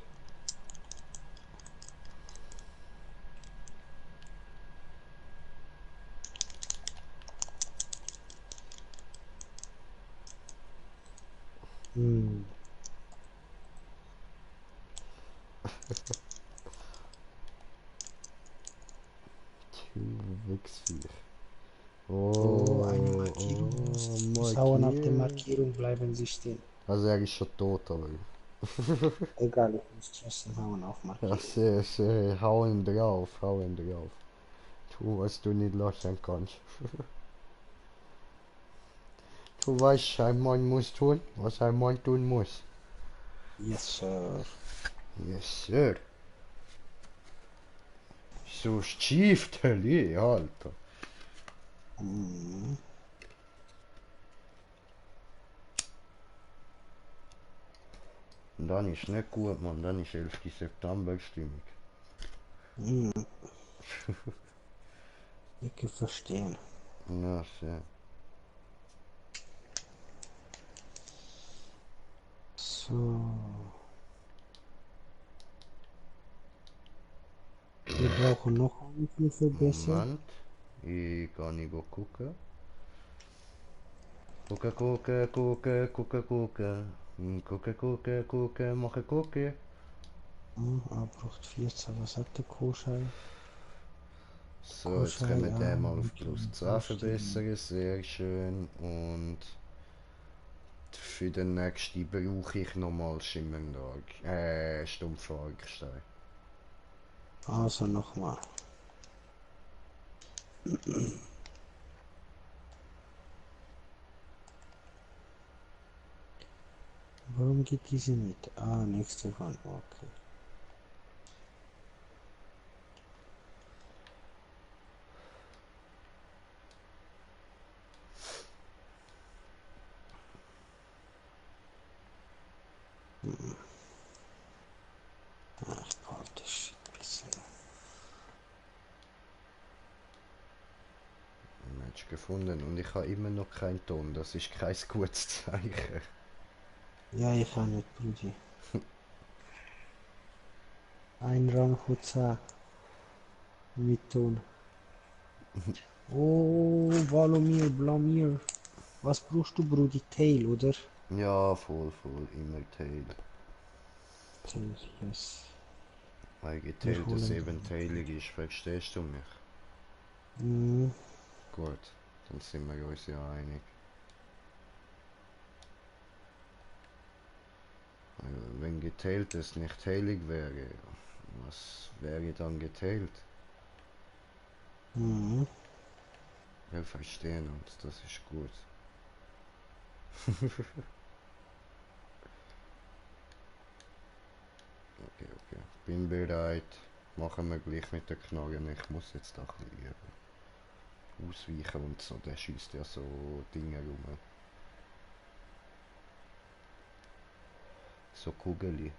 Hm. Du Wichsviech. Oh, eine Oh, Markierung oh, muss hauen auf der markiert. Markierung bleiben sie stehen. Also er ist schon tot, aber. Egal, ich muss trotzdem hauen auf Ja, Markierung. sehr, sehr, hau ihn drauf, hau ihn drauf. Tu, was du nicht lassen kannst. Du weißt, ein Mann muss tun, was ein Mann tun muss. Yes, sir. Yes, sir. So Stiefel, Alter. Hm. Und dann ist nicht gut, Mann, dann ist 11. September Stimmung. Hm. Ich kann verstehen. Ja, sehr. So. Wir brauchen noch einen Verbesser. Moment. Ich kann nicht gucken. Gucken, gucken, gucken, gucken, gucken. Gucken, gucken, gucken, machen gucken. Er braucht 14. Was hat der Koschei? So, jetzt können Koschei, wir den mal auf plus 10 aufstehen. verbessern, sehr schön. Und für den nächsten brauche ich nochmal Schimmerndag. Stumpfargstein. Also nochmal. Warum geht diese nicht? Ah, nächste Wand. Okay. Ach, ich brauche das Shit ein bisschen. Match gefunden und ich habe immer noch keinen Ton. Das ist kein gutes Zeichen. Ja, ich kann nicht, Brudi. Ein Rang von 10 mit Ton. Oh, Valomir, Blamir. Was brauchst du, Brudi? Tail, oder? Ja, voll, voll, immer Tail. Tail, yes. Weil Wir geteilt das holen eben den. teilig ist, verstehst du mich? Mhm. Gut, dann sind wir uns ja einig. Wenn geteiltes nicht heilig wäre, was wäre dann geteilt? Mhm. Wir verstehen uns, das ist gut. Okay, okay. Bin bereit. Machen wir gleich mit der Knarre. Ich muss jetzt da ein bisschen ausweichen und so. Der schießt ja so Dinge rum. So Kugeli.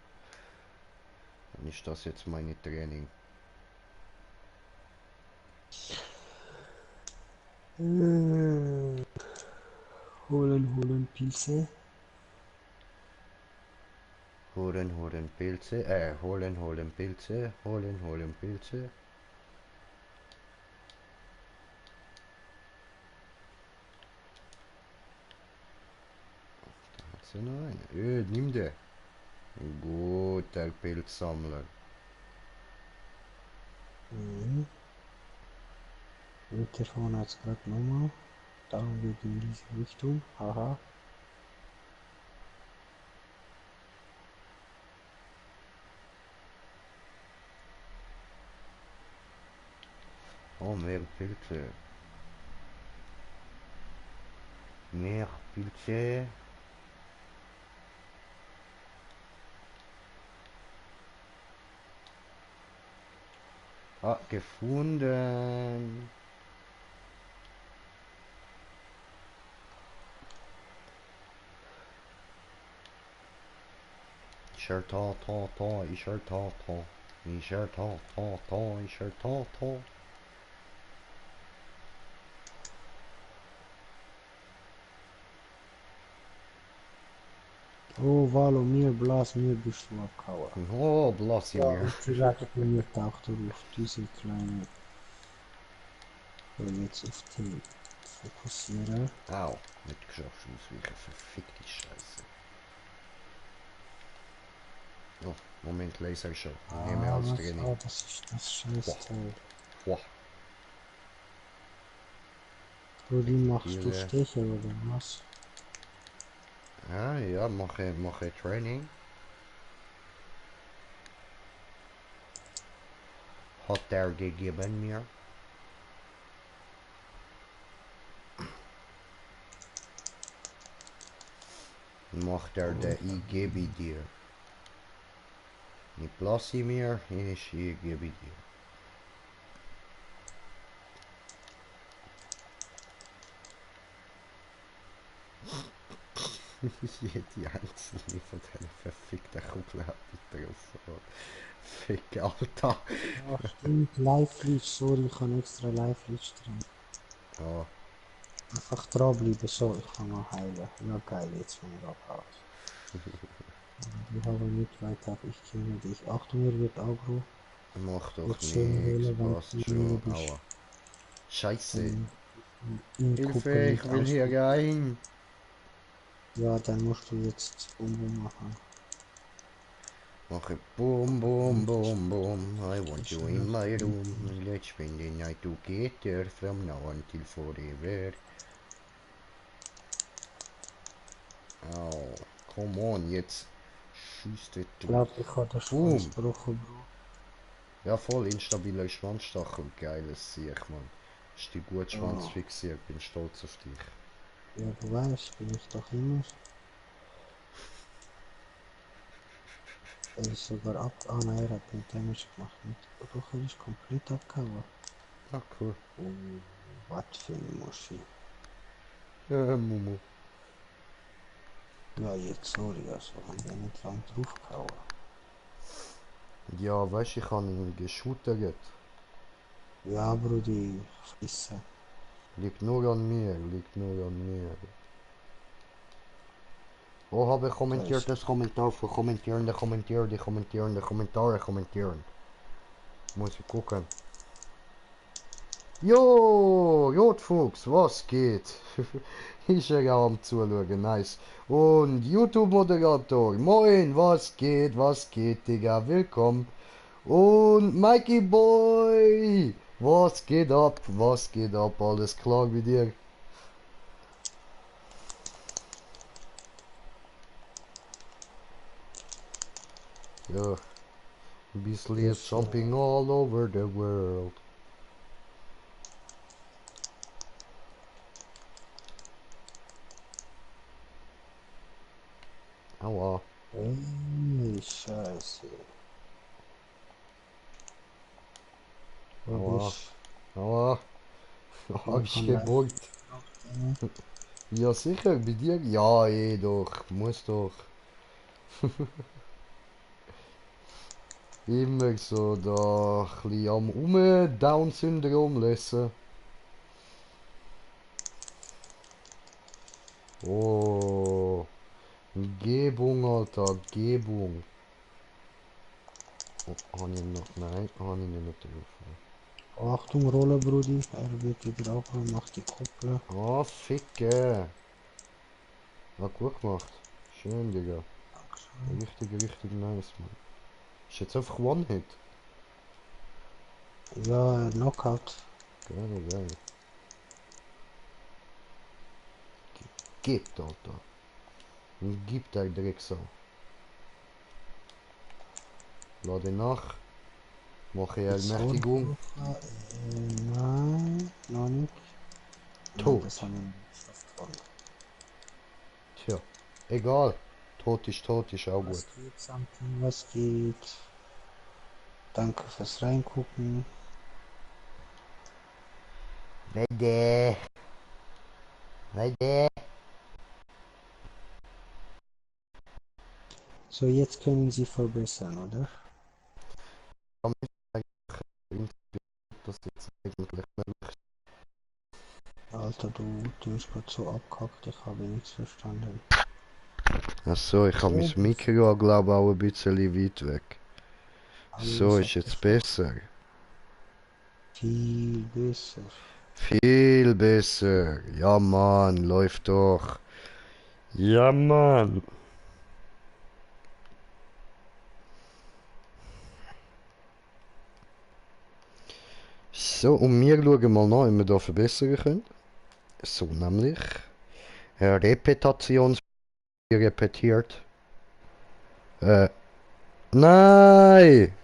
Dann ist das jetzt meine Training. Holen, Pilze. Holen Pilze. Holen Pilze. Holen Pilze. Da hat's ja noch eine. Nimm den. Gut, der Pilzsammler. Mhm. Mikrofon hat es gerade nochmal. Download in diese Richtung. Haha. Oh, mehr Pilze. Mehr Pilze. Ah, gefunden. Shirt ta ta ta, shirt ta ta. Shirt ta ta ta, shirt ta ta. Oh, Valo, mir, Blas, mir bist du abgehauen. Oh, Blasie Ja, mir. und direkt bei mir taucht er auf diese kleine. So, jetzt auf T fokussieren. Au, nicht geschafft, ausweichen, verfickte Scheiße. Oh, Moment, Laser schon. Ich nehme als Training. Ah, das ist das Scheißteil. Wow. Rudi, machst du Diese. Stiche oder was? Ah, ja, mache Training. Hat er gegeben mir. Macht er der ich gebe dir. Nicht Blasie mir, ich gebe dir. Jede einzelne von diesen verfickten Kugeln hat ich drauf. Fick, Alter. Ja, stimmt, Live-Leech, sorry, ich habe extra Live-Leech drin. Ja, Einfach dranbleiben, so, ich kann mal heilen. Ja, geil, jetzt bin ich abhauen. Die haben nicht weiter, ich kenne dich. Achtung, er wird aggro. mach doch Wird schön nichts, holen, wenn passt du schon. bist. Aua. Scheiße. Dann in Hilfe, Kuppel ich mit will hier rein. Ja, dann musst du jetzt Bum machen. Mache boom, boom, boom, boom. I want you in my room. Let's spend the night together from now until forever. Au. Come on, jetzt. Schießt Ich du. glaube, ich habe den Schwanz Boom. gebrochen, Bro. Ja, voll instabiler Schwanzstachel. Geiles Sieg, Mann. Ist die gut Schwanz Oh. fixiert. Bin stolz auf dich. Ja, du weißt, bin ich doch immer. Er ist sogar ab. Ah nein, er hat den Damage gemacht. Nicht. Doch, er ist komplett abgehauen. Ah, cool. Oh, was für eine Muschi. Mumu. Ja, jetzt sorry, also, wenn der nicht lang draufgehauen. Ja, weißt du, ich habe ihn geschootert. Ja, Brudi, frisse. Liegt nur an mir, liegt nur an mir. Oh, habe kommentiert das Kommentar für Kommentierende, Kommentare kommentieren. Muss ich gucken. Jo, Jodfuchs, was geht? Ich ja am Zuschauen, nice. Und YouTube-Moderator, moin, was geht, Digga, willkommen. Und Mikey Boy, was geht ab, alles klar mit dir? Ja, Beasley is jumping all over the world. Aua. Ey, Scheiße. Wo Aua. bist Aua. Hab ich gebeugt. Ja, sicher, bei dir? Ja, eh doch. Muss doch. Immer so da ein bisschen am Down-Syndrom lesen. Oh. Gebung, Alter. Gebung. Oh, habe ich noch? Nein, habe ich nicht drauf. Achtung, Rolle, Brudi. Er wird wieder abholen, macht die Kuppel. Oh, Ficke. War gut gemacht. Schön, Digga. Richtig nice, man. Ist jetzt einfach One-Hit. Ja, Knockout. Geil. gibt, Alter. Gib der Drecksau. Lade nach. Mache Ermächtigung. Nein, noch nicht. Tot. Das haben wir nicht verfolgt. Tja, egal. Tot ist auch gut. Was geht, Samson? Was geht? Danke fürs Reingucken. Weide. Weide. So, jetzt können Sie verbessern, oder? Das jetzt eigentlich möglich. Alter, du bist gerade so abgehackt, ich habe nichts verstanden. Achso, ich habe mein Mikro, glaube ich, auch ein bisschen weit weg. So, ist jetzt besser. Viel besser. Viel besser. Ja, Mann, läuft doch. Ja, Mann. So, und wir schauen mal nach, ob wir da verbessern können. So, nämlich. Repetations... repetiert. Nein!